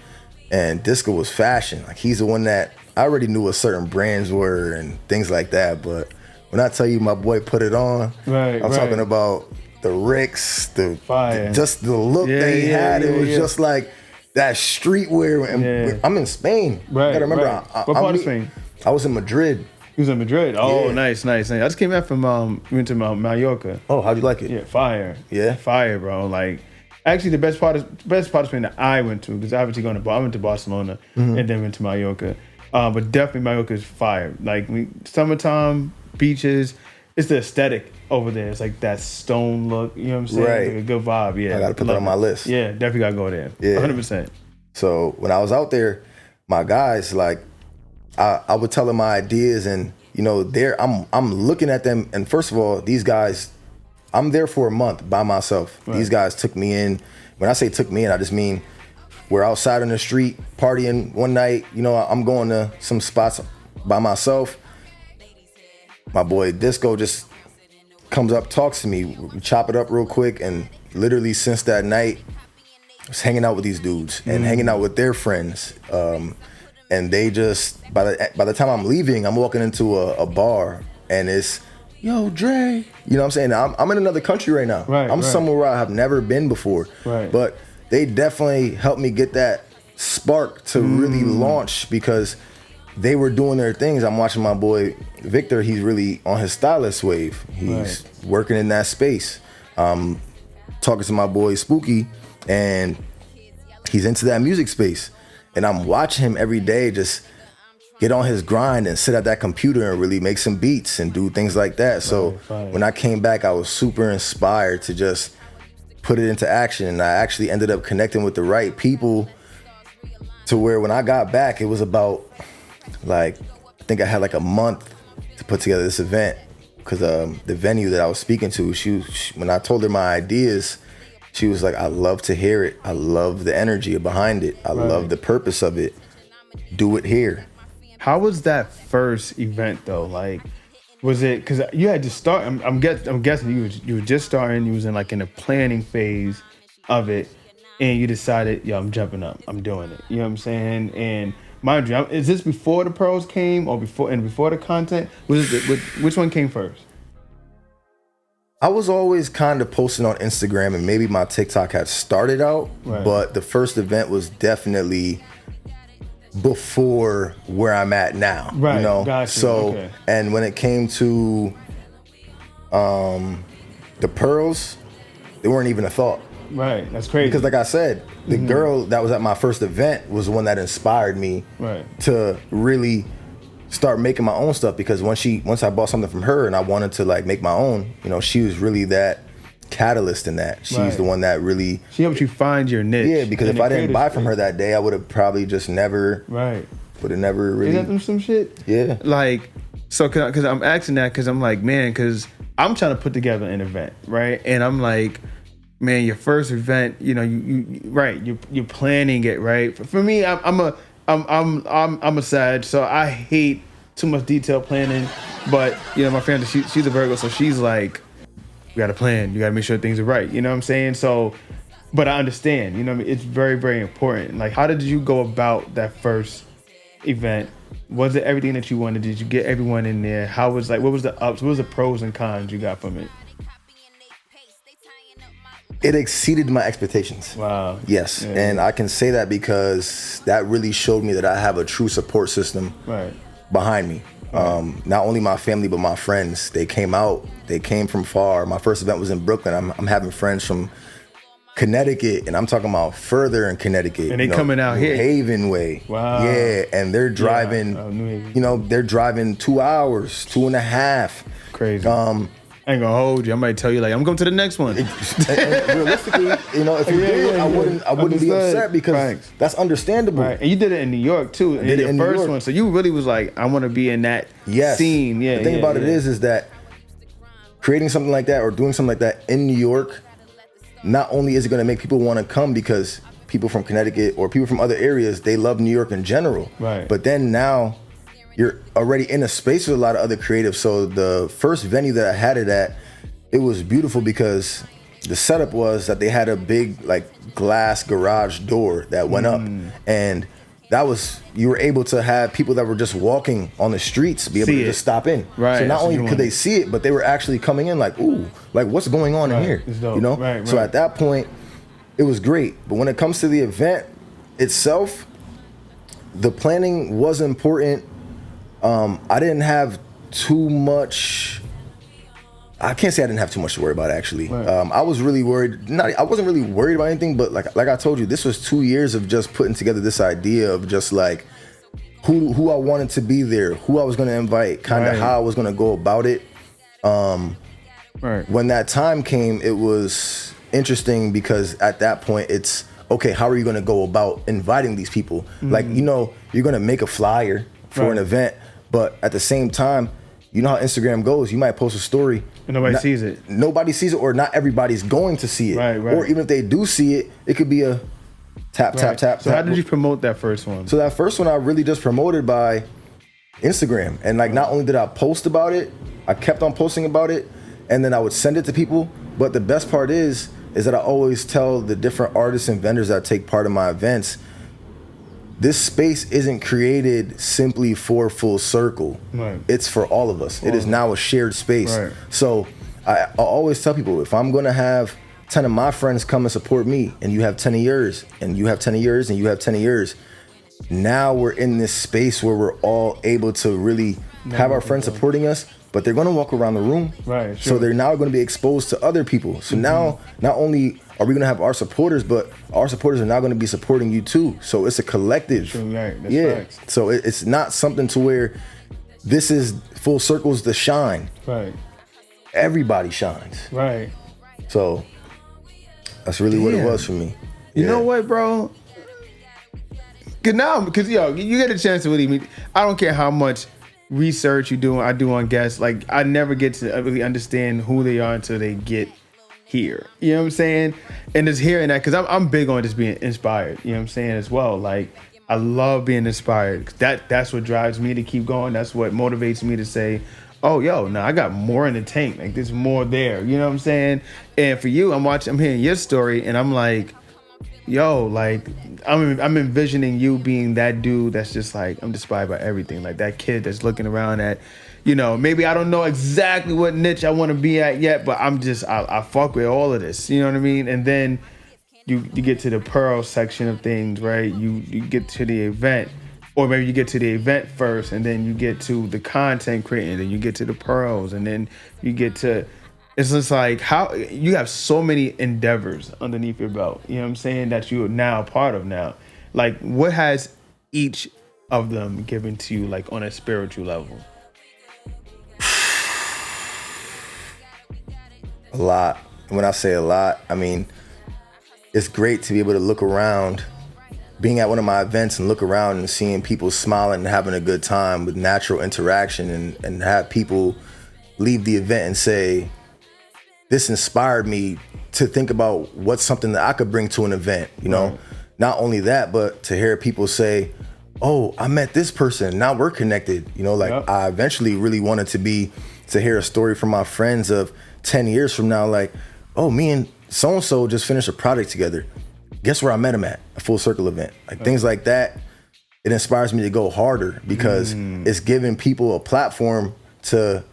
and Disco was fashion. Like, he's the one that I already knew what certain brands were and things like that. But when I tell you my boy put it on, I'm talking about the Ricks, just the look that he had. It was just like that streetwear. And I'm in Spain. Right. You gotta remember, what part of Spain? I was in Madrid. He was in Madrid. Oh, nice. I just came back from went to Mallorca. Oh, how'd you like it? Yeah, fire. Yeah, fire, bro. Like, actually, the best part of Spain that I went to, because I went to Barcelona and then went to Mallorca. But definitely Mallorca is fire. Like, summertime beaches, it's the aesthetic over there. It's like that stone look. You know what I'm saying? Right. Like a good vibe. Yeah, I gotta put that on my list. Yeah, definitely gotta go there. Yeah, 100%. So when I was out there, my guys, like, I would tell them my ideas, and you know, I'm looking at them, and first of all, these guys, I'm there for a month by myself. Right. These guys took me in. When I say took me in, I just mean we're outside on the street partying one night. You know, I'm going to some spots by myself. My boy Disco just comes up, talks to me. We chop it up real quick, and literally since that night, I was hanging out with these dudes and hanging out with their friends. And they just, by the time I'm leaving, I'm walking into a bar, and it's, yo, Dre. You know what I'm saying? I'm in another country right now. I'm somewhere where I have never been before. Right. But they definitely helped me get that spark to really launch, because they were doing their things. I'm watching my boy Victor. He's really on his stylist wave. He's working in that space. Talking to my boy Spooky, and he's into that music space. And I'm watching him every day just get on his grind and sit at that computer and really make some beats and do things like that. So when I came back, I was super inspired to just put it into action. And I actually ended up connecting with the right people, to where when I got back, it was about, like, I think I had like a month to put together this event, because the venue that I was speaking to, she when I told her my ideas, she was like, I love to hear it. I love the energy behind it. I love the purpose of it. Do it here. How was that first event though? Like, was it, because you had to start, I'm guessing you were just starting, you was in the planning phase of it, and you decided, yo, I'm jumping up, I'm doing it. You know what I'm saying? And mind you, is this before the pearls came, or before the content? Which one came first? I was always kind of posting on Instagram, and maybe my TikTok had started out, but the first event was definitely before where I'm at now. Right. You know? Gotcha. So, and when it came to the pearls, they weren't even a thought. Right. That's crazy. Because like I said, the girl that was at my first event was the one that inspired me to really start making my own stuff, because once I bought something from her and I wanted to make my own, you know, she was really that catalyst in that. She's the one that really, she helped you find your niche. Yeah, because if I didn't buy from her that day, I would have probably just never would have never really. Is that some shit? Yeah. So because I'm asking that, because I'm like, man, because I'm trying to put together an event, right? And I'm like, man, your first event, you know, you're planning it, right? For me, I'm a Sag, so I hate too much detailed planning. But you know, my family, she's a Virgo, so she's like, you got to plan. You got to make sure things are right. You know what I'm saying? So, but I understand. You know what I mean? It's very, very important. Like, how did you go about that first event? Was it everything that you wanted? Did you get everyone in there? How was what was the ups? What was the pros and cons you got from it? It exceeded my expectations. Wow. Yes. Yeah. And I can say that because that really showed me that I have a true support system behind me. Not only my family, but my friends. They came out. They came from far. My first event was in Brooklyn. I'm having friends from Connecticut, and I'm talking about further in Connecticut. And they coming out here. Haven way. Wow. Yeah. And they're driving, they're driving 2 hours, 2.5. Crazy. I ain't gonna hold you. I might tell you I'm going to the next one. And realistically, you know, if you did, I wouldn't be upset, because that's understandable. Right. And you did it in New York too. In your first one. So you really was like, I want to be in that scene. Yeah. The thing about it is that creating something like that or doing something like that in New York, not only is it gonna make people want to come because people from Connecticut or people from other areas, they love New York in general. Right. But then now you're already in a space with a lot of other creatives. So the first venue that I had it at, it was beautiful because the setup was that they had a big like glass garage door that went up, and that was, you were able to have people that were just walking on the streets be able to just stop in. Right. So not only could they see it, but they were actually coming in like, ooh, like what's going on in here? You know? Right. So at that point, it was great. But when it comes to the event itself, the planning was important. I didn't have too much. I can't say I didn't have too much to worry about, actually. Right. I was really worried. I wasn't really worried about anything, but like I told you, this was 2 years of just putting together this idea of just like who I wanted to be there, who I was going to invite, kind of how I was going to go about it. When that time came, it was interesting because at that point, it's, okay, how are you going to go about inviting these people? Like, you know, you're going to make a flyer for an event, but at the same time, you know how Instagram goes. You might post a story. And nobody sees it. Nobody sees it, or not everybody's going to see it. Right. Or even if they do see it, it could be a tap, tap, tap. So how did you promote that first one? So that first one I really just promoted by Instagram. And like, not only did I post about it, I kept on posting about it, and then I would send it to people. But the best part is that I always tell the different artists and vendors that take part in my events, this space isn't created simply for Full Circle. Right. It's for all of us. It is now a shared space. Right. So I always tell people, if I'm gonna have 10 of my friends come and support me, and you have 10 of yours, and you have 10 of yours, and you have 10 of yours, now we're in this space where we're all able to really have our friends supporting us, but they're gonna walk around the room. Right. Sure. So they're now gonna be exposed to other people. So now, not only are we gonna have our supporters, but our supporters are now gonna be supporting you too. So it's a collective. True, right. That's facts. So it's not something to where this is Full Circle's the shine. Right. Everybody shines. Right. So that's really what it was for me. You know what, bro? Cause yo, you get a chance to really meet. I don't care how much research I do on guests. Like, I never get to really understand who they are until they get here. You know what I'm saying? And just hearing that, because I'm big on just being inspired. You know what I'm saying as well. Like, I love being inspired. That's what drives me to keep going. That's what motivates me to say, oh, yo, no, I got more in the tank. Like, there's more there. You know what I'm saying? And for you, I'm hearing your story, and I'm like, yo, like, I'm envisioning you being that dude that's just like, I'm inspired by everything. Like that kid that's looking around at, you know, maybe I don't know exactly what niche I want to be at yet, but I fuck with all of this. You know what I mean? And then you get to the pearl section of things, right? You get to the event, or maybe you get to the event first, and then you get to the content creating, and then you get to the pearls, and then you get to, it's just like, how you have so many endeavors underneath your belt, you know what I'm saying, that you're now a part of now. Like, what has each of them given to you, like, on a spiritual level? A lot. When I say a lot, I mean, it's great to be able to look around, being at one of my events and look around and seeing people smiling and having a good time with natural interaction, and have people leave the event and say, this inspired me to think about what's something that I could bring to an event, you know? Right. Not only that, but to hear people say, oh, I met this person, now we're connected. You know, like, yep. I eventually really wanted to hear a story from my friends of 10 years from now, like, oh, me and so-and-so just finished a project together. Guess where I met him at? A Full Circle event. Like, things like that, it inspires me to go harder, because it's giving people a platform to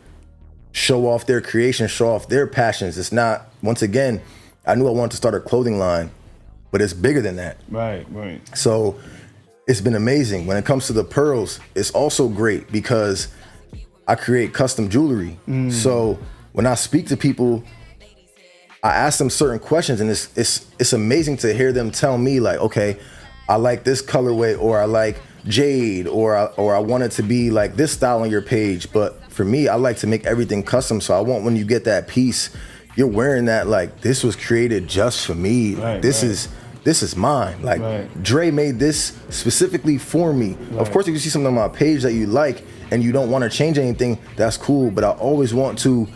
show off their creation, show off their passions. It's not, once again, I knew I wanted to start a clothing line, but it's bigger than that. Right. So it's been amazing. When it comes to the pearls, it's also great because I create custom jewelry. So when I speak to people, I ask them certain questions, and it's amazing to hear them tell me, like, okay, I like this colorway, or I like jade, or I want it to be like this style on your page. But for me, I like to make everything custom. So I want, when you get that piece, you're wearing that like, this was created just for me. Right, this is mine. Like, Dre made this specifically for me. Right. Of course, if you see something on my page that you like and you don't want to change anything, that's cool. But I always want to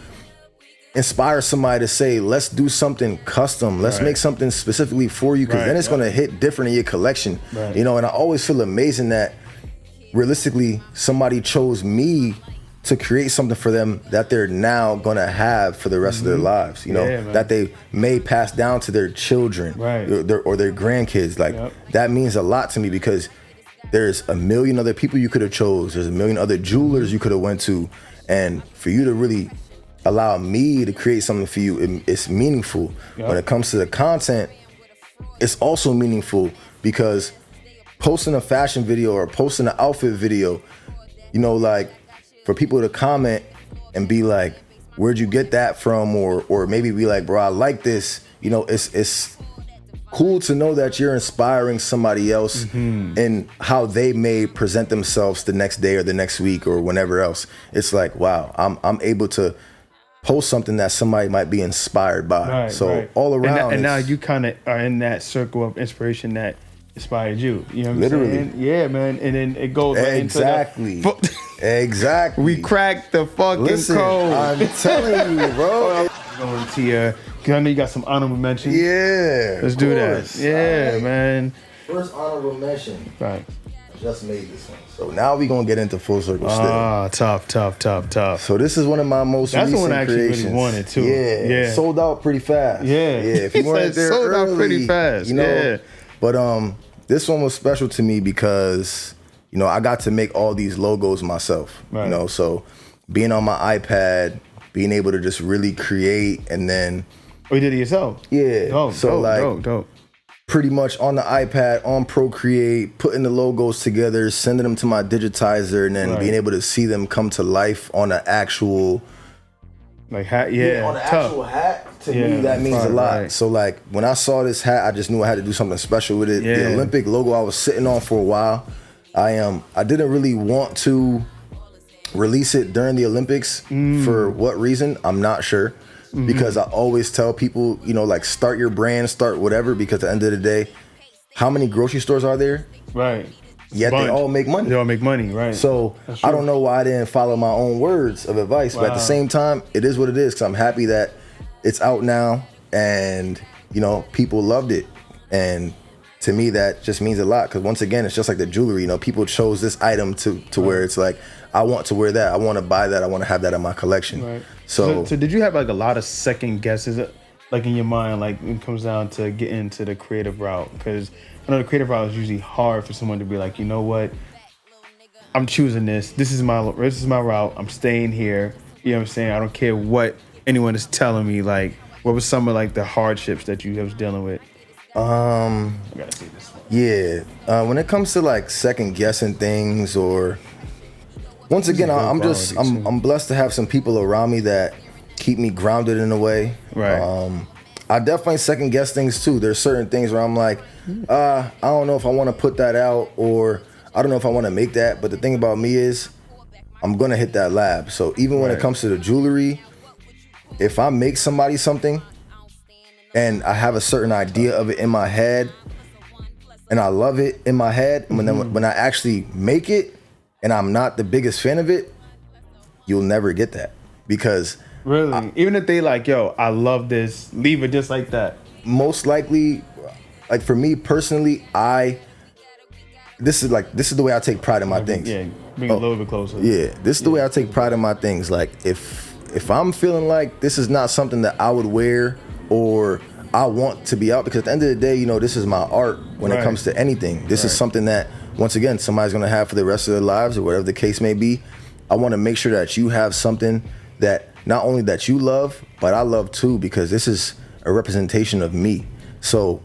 inspire somebody to say, let's do something custom. Let's make something specifically for you, because then it's going to hit different in your collection. You know, and I always feel amazing that realistically somebody chose me to create something for them that they're now gonna have for the rest of their lives, you know, that they may pass down to their children, or their grandkids. Like that means a lot to me, because there's a million other people you could have chose. There's a million other jewelers you could have went to, and for you to really allow me to create something for you, it's meaningful. When it comes to the content, it's also meaningful, because posting a fashion video or posting an outfit video, you know, like, for people to comment and be like, where'd you get that from? Or maybe be like, bro, I like this. You know, it's cool to know that you're inspiring somebody else in how they may present themselves the next day or the next week or whenever else. It's like, wow, I'm able to post something that somebody might be inspired by. All around. And now you kind of are in that circle of inspiration that inspired you. You know what literally. I'm saying? Yeah, man. And then it goes exactly. Into the... Exactly. We cracked the fucking code. I'm telling you, bro. Going to your, because I know you got some honorable mentions. Yeah. Let's do that. Yeah, man. First honorable mention. Right. I just made this one. So now we're going to get into full circle still. Ah, tough. So this is one of my most recent creations. That's the one I actually really wanted too. Yeah. Sold out pretty fast. Yeah. If you weren't there sold early, out pretty fast. You know, yeah. But this one was special to me because, you know, I got to make all these logos myself. Right. You know, so being on my iPad, being able to just really create, and then you did it yourself? Yeah. Dope. Pretty much on the iPad, on Procreate, putting the logos together, sending them to my digitizer, and then being able to see them come to life on an actual hat. On an actual hat. To me, that means a lot. Right. So like when I saw this hat, I just knew I had to do something special with it. The Olympic logo I was sitting on for a while. I didn't really want to release it during the Olympics. For what reason? I'm not sure. Because I always tell people, you know, like, start your brand, start whatever, because at the end of the day, how many grocery stores are there? Right. Yet they all make money. They all make money, right. So I don't know why I didn't follow my own words of advice. But at the same time, it is what it is, because I'm happy that it's out now and, you know, people loved it. And to me, that just means a lot, because once again, it's just like the jewelry. You know, people chose this item to where it's like, I want to wear that. I want to buy that. I want to have that in my collection. Right. So did you have like a lot of second guesses, like in your mind, like when it comes down to getting into the creative route? Because I know the creative route is usually hard for someone to be like, you know what, I'm choosing this. This is my route. I'm staying here. You know what I'm saying? I don't care what anyone is telling me. Like, what was some of like the hardships that you was dealing with? I gotta see this one. Yeah. When it comes to like second guessing things, or once again, I'm blessed to have some people around me that keep me grounded in a way. Right. I definitely second guess things too. There's certain things where I'm like, I don't know if I want to put that out, or I don't know if I want to make that. But the thing about me is, I'm gonna hit that lab. So even when it comes to the jewelry, if I make somebody something and I have a certain idea of it in my head, and I love it in my head, and when I actually make it, and I'm not the biggest fan of it, you'll never get that. Because really, even if they like, yo, I love this, leave it just like that. Most likely, like for me personally, this is the way I take pride in my things. Yeah, bring it a little bit closer. Yeah, this is the way I take pride in my things. Like if I'm feeling like this is not something that I would wear or I want to be out, because at the end of the day, you know, this is my art when it comes to anything. This is something that, once again, somebody's gonna have for the rest of their lives, or whatever the case may be. I want to make sure that you have something that not only that you love, but I love too, because this is a representation of me. So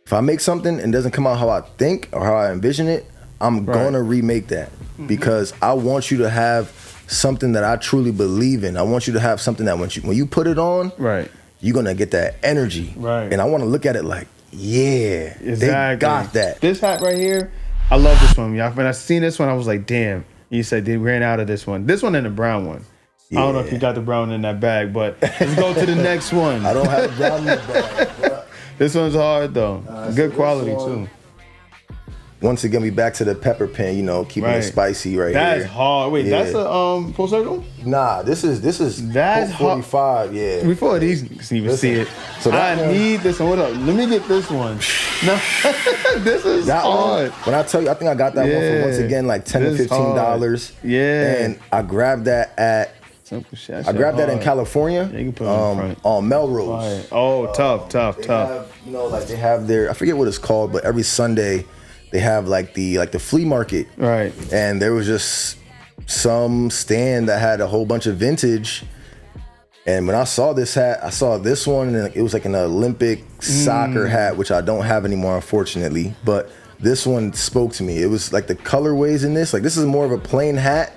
if I make something and it doesn't come out how I think or how I envision it, I'm gonna remake that, because I want you to have something that I truly believe in. I want you to have something that when you put it on, you're gonna get that energy. Right. And I want to look at it like, yeah, they got that. This hat right here, I love this one. Y'all. When I seen this one, I was like, damn. You said they ran out of this one. This one and the brown one. Yeah. I don't know if you got the brown in that bag, but let's go to the next one. I don't have brown in the bag. This one's hard though. Good quality too. once again, we back to the pepper pen, you know, keeping it spicy right here. That's hard. Wait, that's a full circle? Nah, this is that's 45, yeah. Before these can even see it. So I need this one. Hold up. Let me get this one. No, this is that hard. When I tell you, I think I got that one for once again like $10 to $15. Yeah. And I grabbed that at that in California. Yeah, you can put it in front. On Melrose. Right. Oh, tough. Have, you know, like they have their, I forget what it's called, but every Sunday they have like the flea market. Right. And there was just some stand that had a whole bunch of vintage. And when I saw this hat, I saw this one, and it was like an Olympic soccer hat, which I don't have anymore, unfortunately. But this one spoke to me. It was like the colorways in this. Like, this is more of a plain hat,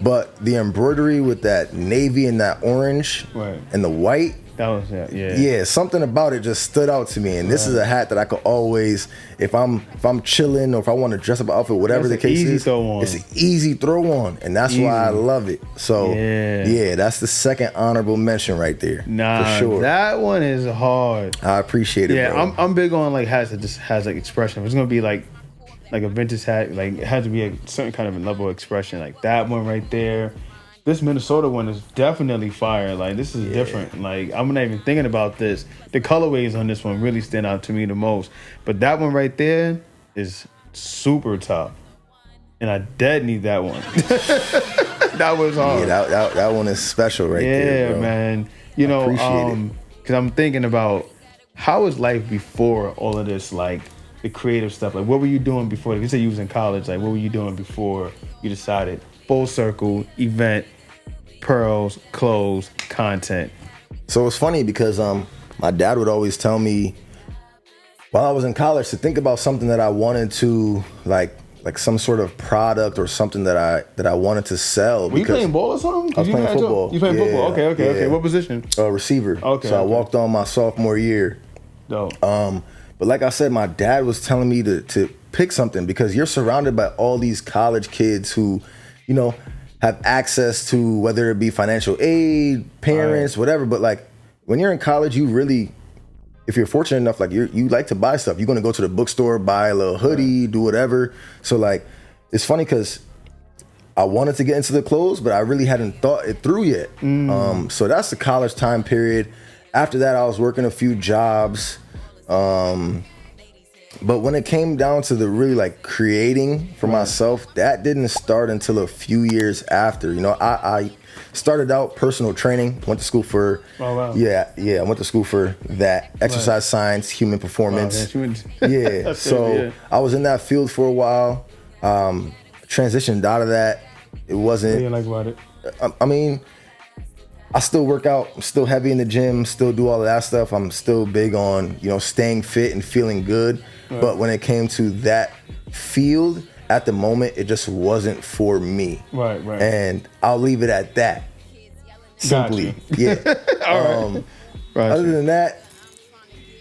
but the embroidery with that navy and that orange and the white. That was yeah. Something about it just stood out to me, and this is a hat that I could always, if I'm chilling or if I want to dress up an outfit, whatever the case is, it's an easy throw on, and that's why I love it. So yeah, that's the second honorable mention right there. Nah, for sure. That one is hard. I appreciate it. Yeah, bro. I'm big on like hats that just has like expression. If it's gonna be like a vintage hat, like it has to be a certain kind of level of expression. Like that one right there. This Minnesota one is definitely fire. Like, this is different. Like, I'm not even thinking about this. The colorways on this one really stand out to me the most. But that one right there is super tough. And I dead need that one. That was hard. Yeah, that one is special right there, bro. Yeah, man. You know, because I'm thinking about how was life before all of this, like, the creative stuff? Like, what were you doing before? You said you was in college. Like, what were you doing before you decided full circle, event, pearls, clothes, content? So it's funny because my dad would always tell me while I was in college to think about something that I wanted to like some sort of product or something that I wanted to sell. Were you playing ball or something? I was playing football. You playing football? Okay. What position? Receiver. Okay. So I walked on my sophomore year. Dope. But like I said, my dad was telling me to pick something because you're surrounded by all these college kids who, you know, have access to whether it be financial aid, parents, whatever. But like when you're in college, you really, if you're fortunate enough, like you like to buy stuff. You're gonna go to the bookstore, buy a little hoodie, do whatever. So like, it's funny because I wanted to get into the clothes, but I really hadn't thought it through yet. So that's the college time period. After that, I was working a few jobs. But when it came down to the really like creating for myself, that didn't start until a few years after. You know, I started out personal training, went to school for, I went to school for that, exercise science, human performance. So I was in that field for a while, transitioned out of that. It wasn't. What do you like about it? I mean, I still work out, I'm still heavy in the gym, still do all of that stuff. I'm still big on, you know, staying fit and feeling good. But when it came to that field, at the moment, it just wasn't for me. Right. And I'll leave it at that. Simply. Yeah. Other than that,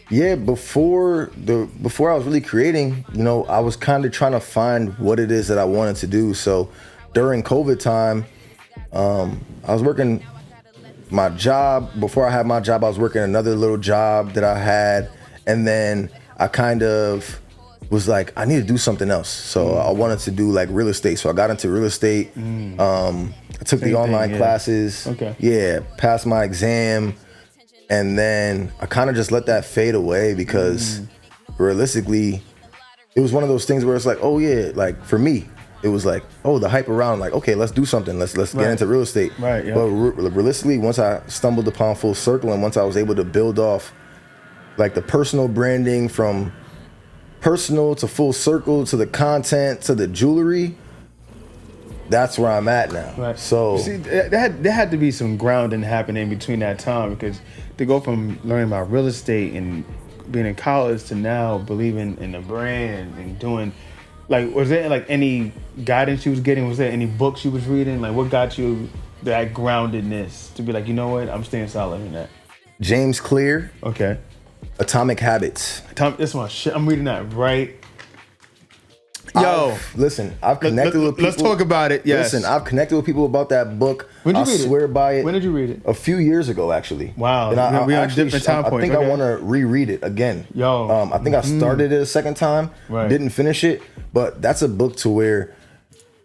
before I was really creating, you know, I was kind of trying to find what it is that I wanted to do. So during COVID time, I was working my job. Before I had my job, I was working another little job that I had, and then I kind of was like, I need to do something else. So I wanted to do like real estate. So I got into real estate. I took the online classes. Passed my exam, and then I kind of just let that fade away because realistically, it was one of those things where it's like, oh yeah, like for me, it was like, oh, the hype around, like, okay, let's do something. Let's get into real estate. But realistically, once I stumbled upon full circle and once I was able to build off like the personal branding from personal to full circle to the content to the jewelry, that's where I'm at now. So see, there had to be some grounding happening between that time, because to go from learning about real estate and being in college to now believing in the brand and doing, like, was there like any guidance you was getting? Was there any books you was reading? Like, what got you that groundedness to be like, you know what, I'm staying solid in that? James Clear. Okay. Atomic Habits. This one, shit, I'm reading that right I've connected with people. Let's talk about it. Yes. Listen, I've connected with people about that book. When did you read it? I swear by it. When did you read it? A few years ago, actually. Wow. And we on different time points. I think I want to reread it again. I think I started it a second time. Right. Didn't finish it, but that's a book to where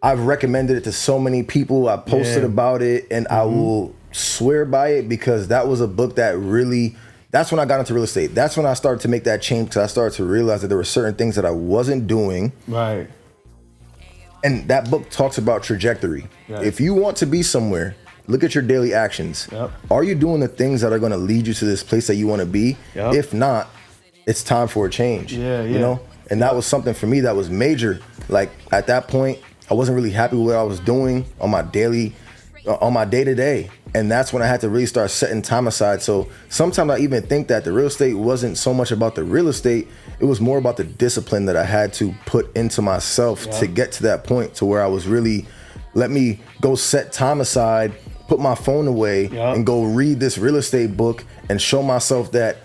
I've recommended it to so many people. I posted about it, and I will swear by it because that was a book that really. That's when I got into real estate. That's when I started to make that change because I started to realize that there were certain things that I wasn't doing. Right. And that book talks about trajectory. Right. If you want to be somewhere, look at your daily actions. Yep. Are you doing the things that are going to lead you to this place that you want to be? Yep. If not, it's time for a change. Yeah. You know? And that was something for me that was major. Like at that point, I wasn't really happy with what I was doing on my day-to-day. And that's when I had to really start setting time aside. So sometimes I even think that the real estate wasn't so much about the real estate. It was more about the discipline that I had to put into myself to get to that point to where I was really, let me go set time aside, put my phone away and go read this real estate book and show myself that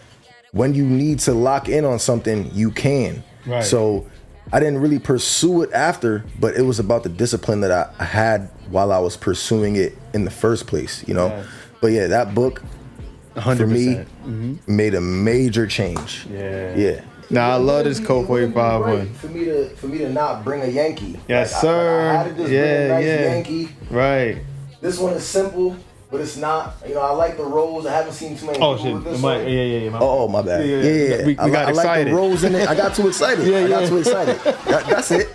when you need to lock in on something, you can. Right. So I didn't really pursue it after, but it was about the discipline that I had while I was pursuing it in the first place, you know? Yeah. But yeah, that book 100%. For me made a major change. Yeah. Now I love this Code 45 one. For me to not bring a Yankee. Yes, sir. I had to just bring a nice Yankee. Right. This one is simple. But it's not, you know, I like the rolls. I haven't seen too many people with this one. Yeah. My bad. Yeah. We got excited. I like the rolls in it. I got too excited. I got too excited. That's it.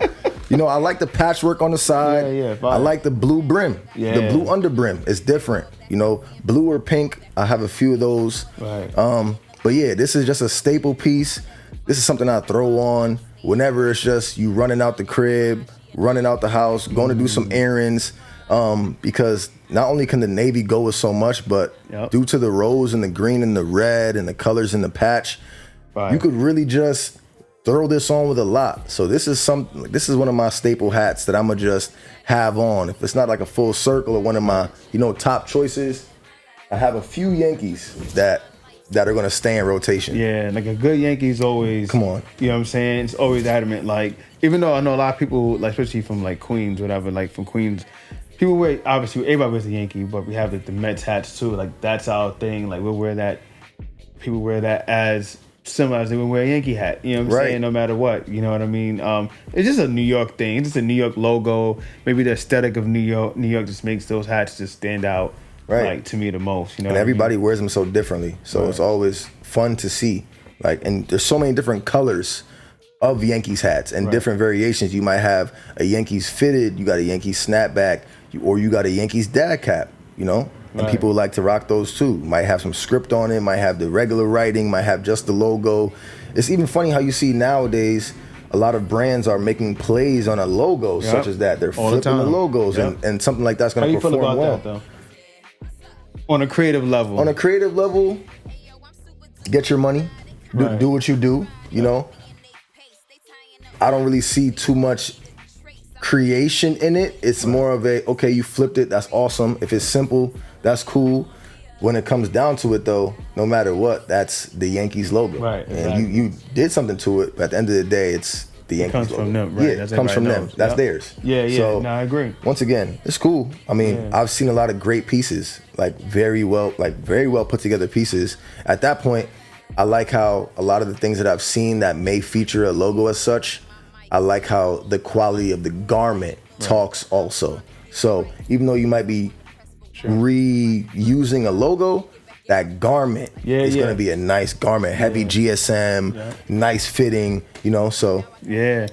You know, I like the patchwork on the side. I like the blue brim. The blue under brim. It's different. You know, blue or pink. I have a few of those. Right. But yeah, this is just a staple piece. This is something I throw on whenever it's just you running out the crib, running out the house, going to do some errands. Because not only can the navy go with so much, but due to the rose and the green and the red and the colors in the patch, you could really just throw this on with a lot. So this is one of my staple hats that I'm gonna just have on. If it's not like a full circle or one of my, top choices, I have a few Yankees that are gonna stay in rotation. Yeah, like a good Yankee's always, come on. You know what I'm saying? It's always adamant. Like, even though I know a lot of people, like especially from like Queens, whatever, like from Queens, people wear, obviously everybody wears a Yankee, but we have like the Mets hats too. Like that's our thing. Like we'll wear that. People wear that as similar as they would wear a Yankee hat. You know what I'm saying? No matter what. You know what I mean? It's just a New York thing. It's just a New York logo. Maybe the aesthetic of New York just makes those hats just stand out. Right. Like to me the most. You know. And everybody wears them so differently. So it's always fun to see. Like, and there's so many different colors of Yankees hats and different variations. You might have a Yankees fitted, you got a Yankees snapback, or you got a Yankees dad cap, and people like to rock those too. Might have some script on it, might have the regular writing, might have just the logo. It's even funny how you see nowadays a lot of brands are making plays on a logo such as that. They're flipping the logos and something like that's going to perform well. How you feel about that though? On a creative level. On a creative level, get your money, do what you do, I don't really see too much creation in it. It's more of okay, you flipped it, that's awesome. If it's simple, that's cool. When it comes down to it though, no matter what, that's the Yankees logo. Right. Exactly. And you did something to it, but at the end of the day, it's the Yankees logo. It comes from them, right? Yeah, it comes from them. That's theirs. Yeah. So, I agree. Once again, it's cool. I mean, I've seen a lot of great pieces, like very well put together pieces. At that point, I like how a lot of the things that I've seen that may feature a logo as such, I like how the quality of the garment talks also. So even though you might be reusing a logo, that garment is going to be a nice garment, heavy GSM, nice fitting, so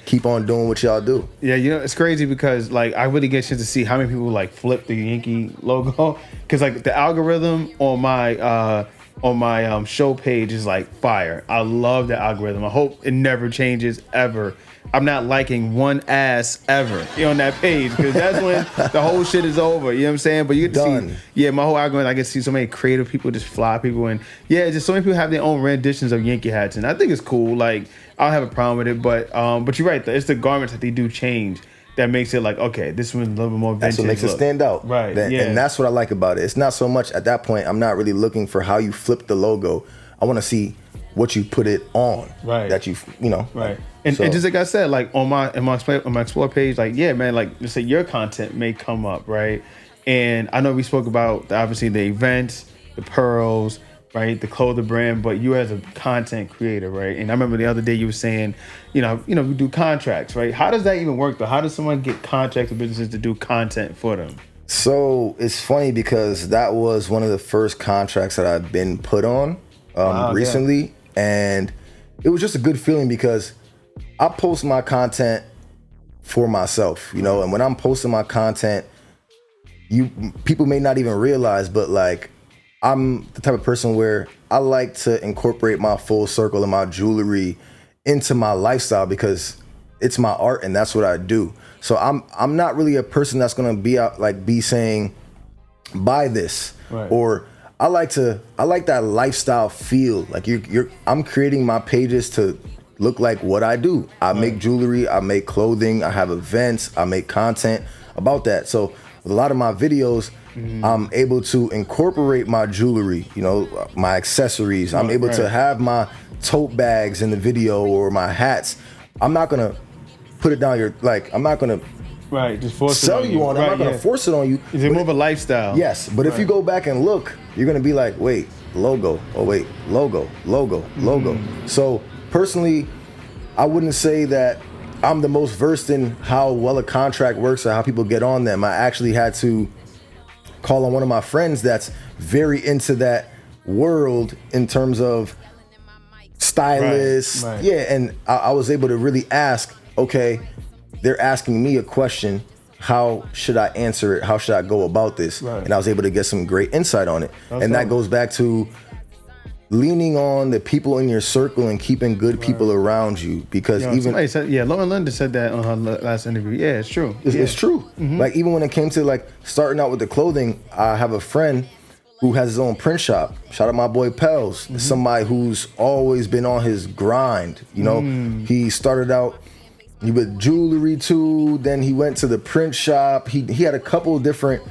keep on doing what y'all do. Yeah, it's crazy because like I really get a chance to see how many people like flip the Yankee logo because like the algorithm on my show page is like fire. I love the algorithm. I hope it never changes ever. I'm not liking one ass ever on that page because that's when the whole shit is over. You know what I'm saying? But you get to see, my whole algorithm, I get to see so many creative people, just fly people. And just so many people have their own renditions of Yankee hats. And I think it's cool. Like, I don't have a problem with it. But you're right, though. It's the garments that they do change that makes it like, okay, this one's a little bit more vintage. That's what makes it stand out. Right. And that's what I like about it. It's not so much at that point, I'm not really looking for how you flip the logo. I want to see what you put it on. Right. That you know. Right. And just like I said, like on my Explore page, like, yeah, man, like let's say your content may come up, right? And I know we spoke about obviously the events, the pearls, right, the clothing brand, but you as a content creator, right? And I remember the other day you were saying, you know, we do contracts, right? How does that even work though? How does someone get contracts with businesses to do content for them? So it's funny because that was one of the first contracts that I've been put on recently, and it was just a good feeling because I post my content for myself, you know, and when I'm posting my content, people may not even realize, but like I'm the type of person where I like to incorporate my full circle and my jewelry into my lifestyle because it's my art and that's what I do. So I'm not really a person that's gonna be out like be saying buy this, right, or I like that lifestyle feel. Like I'm creating my pages to look like what I do. I make jewelry, I make clothing, I have events, I make content about that. So with a lot of my videos, I'm able to incorporate my jewelry, you know, my accessories. I'm able to have my tote bags in the video or my hats. I'm not gonna put it down your, like, I'm not gonna just force sell it you on it. I'm not gonna force it on you. It's more of a lifestyle. Yes, but if you go back and look, you're gonna be like, wait, logo. Oh wait, logo. So personally, I wouldn't say that I'm the most versed in how well a contract works or how people get on them. I actually had to call on one of my friends that's very into that world in terms of stylists. Right. Yeah, and I was able to really ask, okay, they're asking me a question. How should I answer it? How should I go about this? Right. And I was able to get some great insight on it. And that goes back to leaning on the people in your circle and keeping good people around you, because somebody said, Lauren Linda said that on her last interview. Yeah, it's true. It's true. Like even when it came to like starting out with the clothing, I have a friend who has his own print shop. Shout out my boy Pels, somebody who's always been on his grind. You know, he started out with jewelry too, then he went to the print shop. He had a couple of different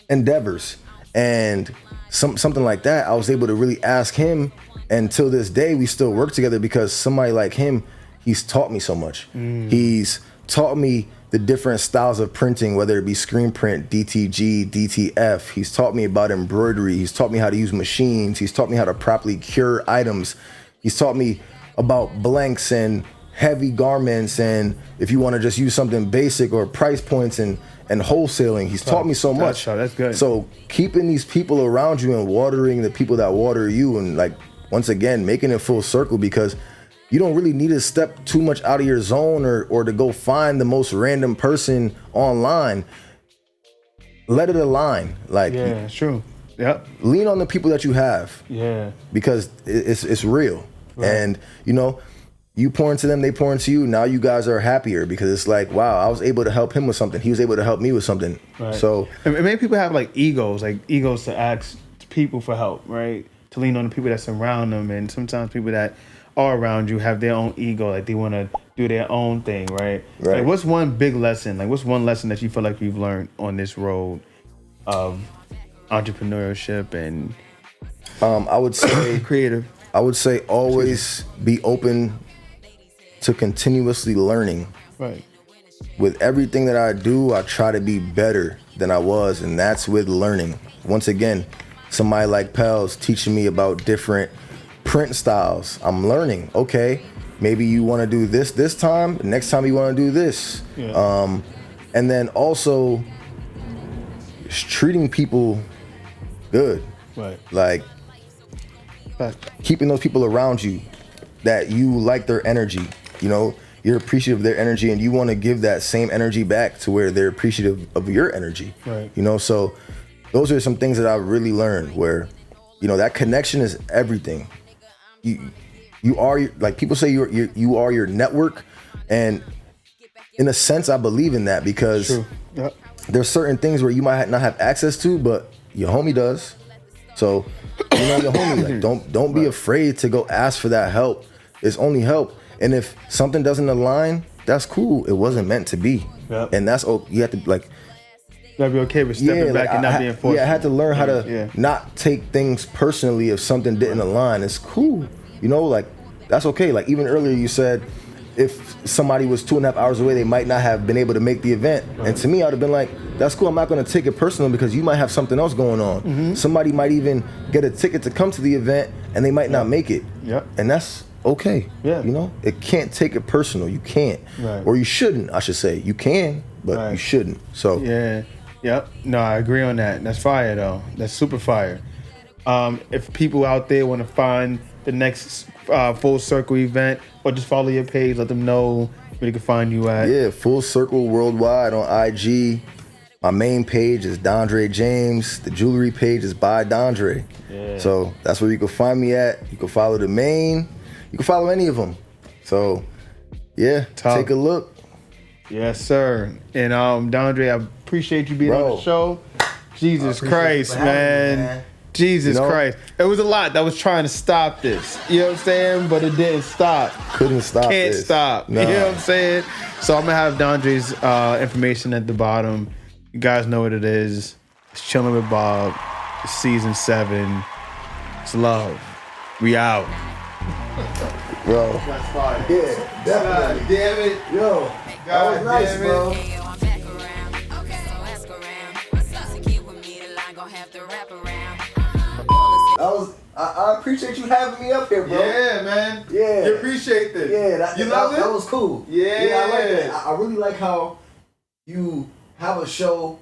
endeavors, and something like that, I was able to really ask him, and till this day we still work together because somebody like him, he's taught me so much. He's taught me the different styles of printing, whether it be screen print, DTG, DTF. He's taught me about embroidery. He's taught me how to use machines. He's taught me how to properly cure items. He's taught me about blanks and heavy garments, and if you want to just use something basic, or price points and wholesaling. He's taught me so much. That's good. So keeping these people around you and watering the people that water you, and like once again making it full circle, because you don't really need to step too much out of your zone or to go find the most random person online. Let it align. Like, yeah, it's true. Yep. Lean on the people that you have. Yeah. Because it's real. Right. And you know, you pour into them, they pour into you. Now you guys are happier because it's like, wow, I was able to help him with something. He was able to help me with something. Right. So, and maybe people have like egos to ask people for help, right? To lean on the people that surround them. And sometimes people that are around you have their own ego, like they want to do their own thing, right? Like, what's one big lesson? Like, what's one lesson that you feel like you've learned on this road of entrepreneurship and I would say creative? I would say always be open to continuously learning. Right. With everything that I do, I try to be better than I was, and that's with learning. Once again, somebody like Pels teaching me about different print styles. I'm learning. Okay, maybe you want to do this time. Next time you want to do this. Yeah. And then also treating people good. Right. Like keeping those people around you that you like their energy. You know, you're appreciative of their energy and you want to give that same energy back to where they're appreciative of your energy. Right. You know, so those are some things that I've really learned where, you know, that connection is everything. You are, like people say, you are your network, and in a sense I believe in that, because there's certain things where you might not have access to, but your homie does. So you know your homie, like don't be afraid to go ask for that help. It's only help. And if something doesn't align, that's cool. It wasn't meant to be. Yep. And that's, you have to like, you gotta be okay with stepping back and not being forced. Yeah, I had to learn how to not take things personally if something didn't align. It's cool. you know, like that's okay. Like even earlier you said if somebody was 2.5 hours away, they might not have been able to make the event. And to me, I'd have been like, that's cool. I'm not going to take it personal because you might have something else going on. Somebody might even get a ticket to come to the event and they might not make it. And that's okay. You know, it can't take it personal. You can't. Or you shouldn't, I should say. You can, but you shouldn't. So No, I agree on that. That's fire though. That's super fire. If people out there want to find the next Full Circle event, or just follow your page, let them know where they can find you at. Yeah, Full Circle Worldwide on IG. My main page is Dondre James. The jewelry page is by Dondre. So that's where you can find me at. You can follow the main. You can follow any of them. So yeah, take a look. Yes, sir. And Dondre, I appreciate you being on the show. Jesus Christ, man. Jesus Christ. It was a lot that was trying to stop this. You know what I'm saying? But it didn't stop. Couldn't stop Can't this. stop. Nah. You know what I'm saying? So I'm going to have Dondre's information at the bottom. You guys know what it is. It's Chilling with Bob. It's season 7. It's love. We out. Bro. That's fire. Yeah, definitely. God damn it. Yo, that was nice, bro. Hey, yo, I'm back around. Okay, so ask around. What's up? To keep with me, the line gon' have to wrap around. I appreciate you having me up here, bro. Yeah, man. Yeah. You appreciate this. Yeah, that was cool. Yeah, I like that. I really like how you have a show,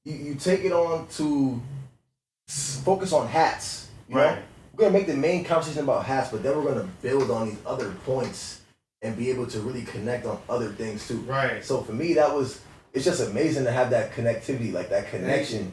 you take it on to focus on hats. You know? We're gonna make the main conversation about hats, but then we're gonna build on these other points and be able to really connect on other things too. Right. So for me, it's just amazing to have that connectivity, like that connection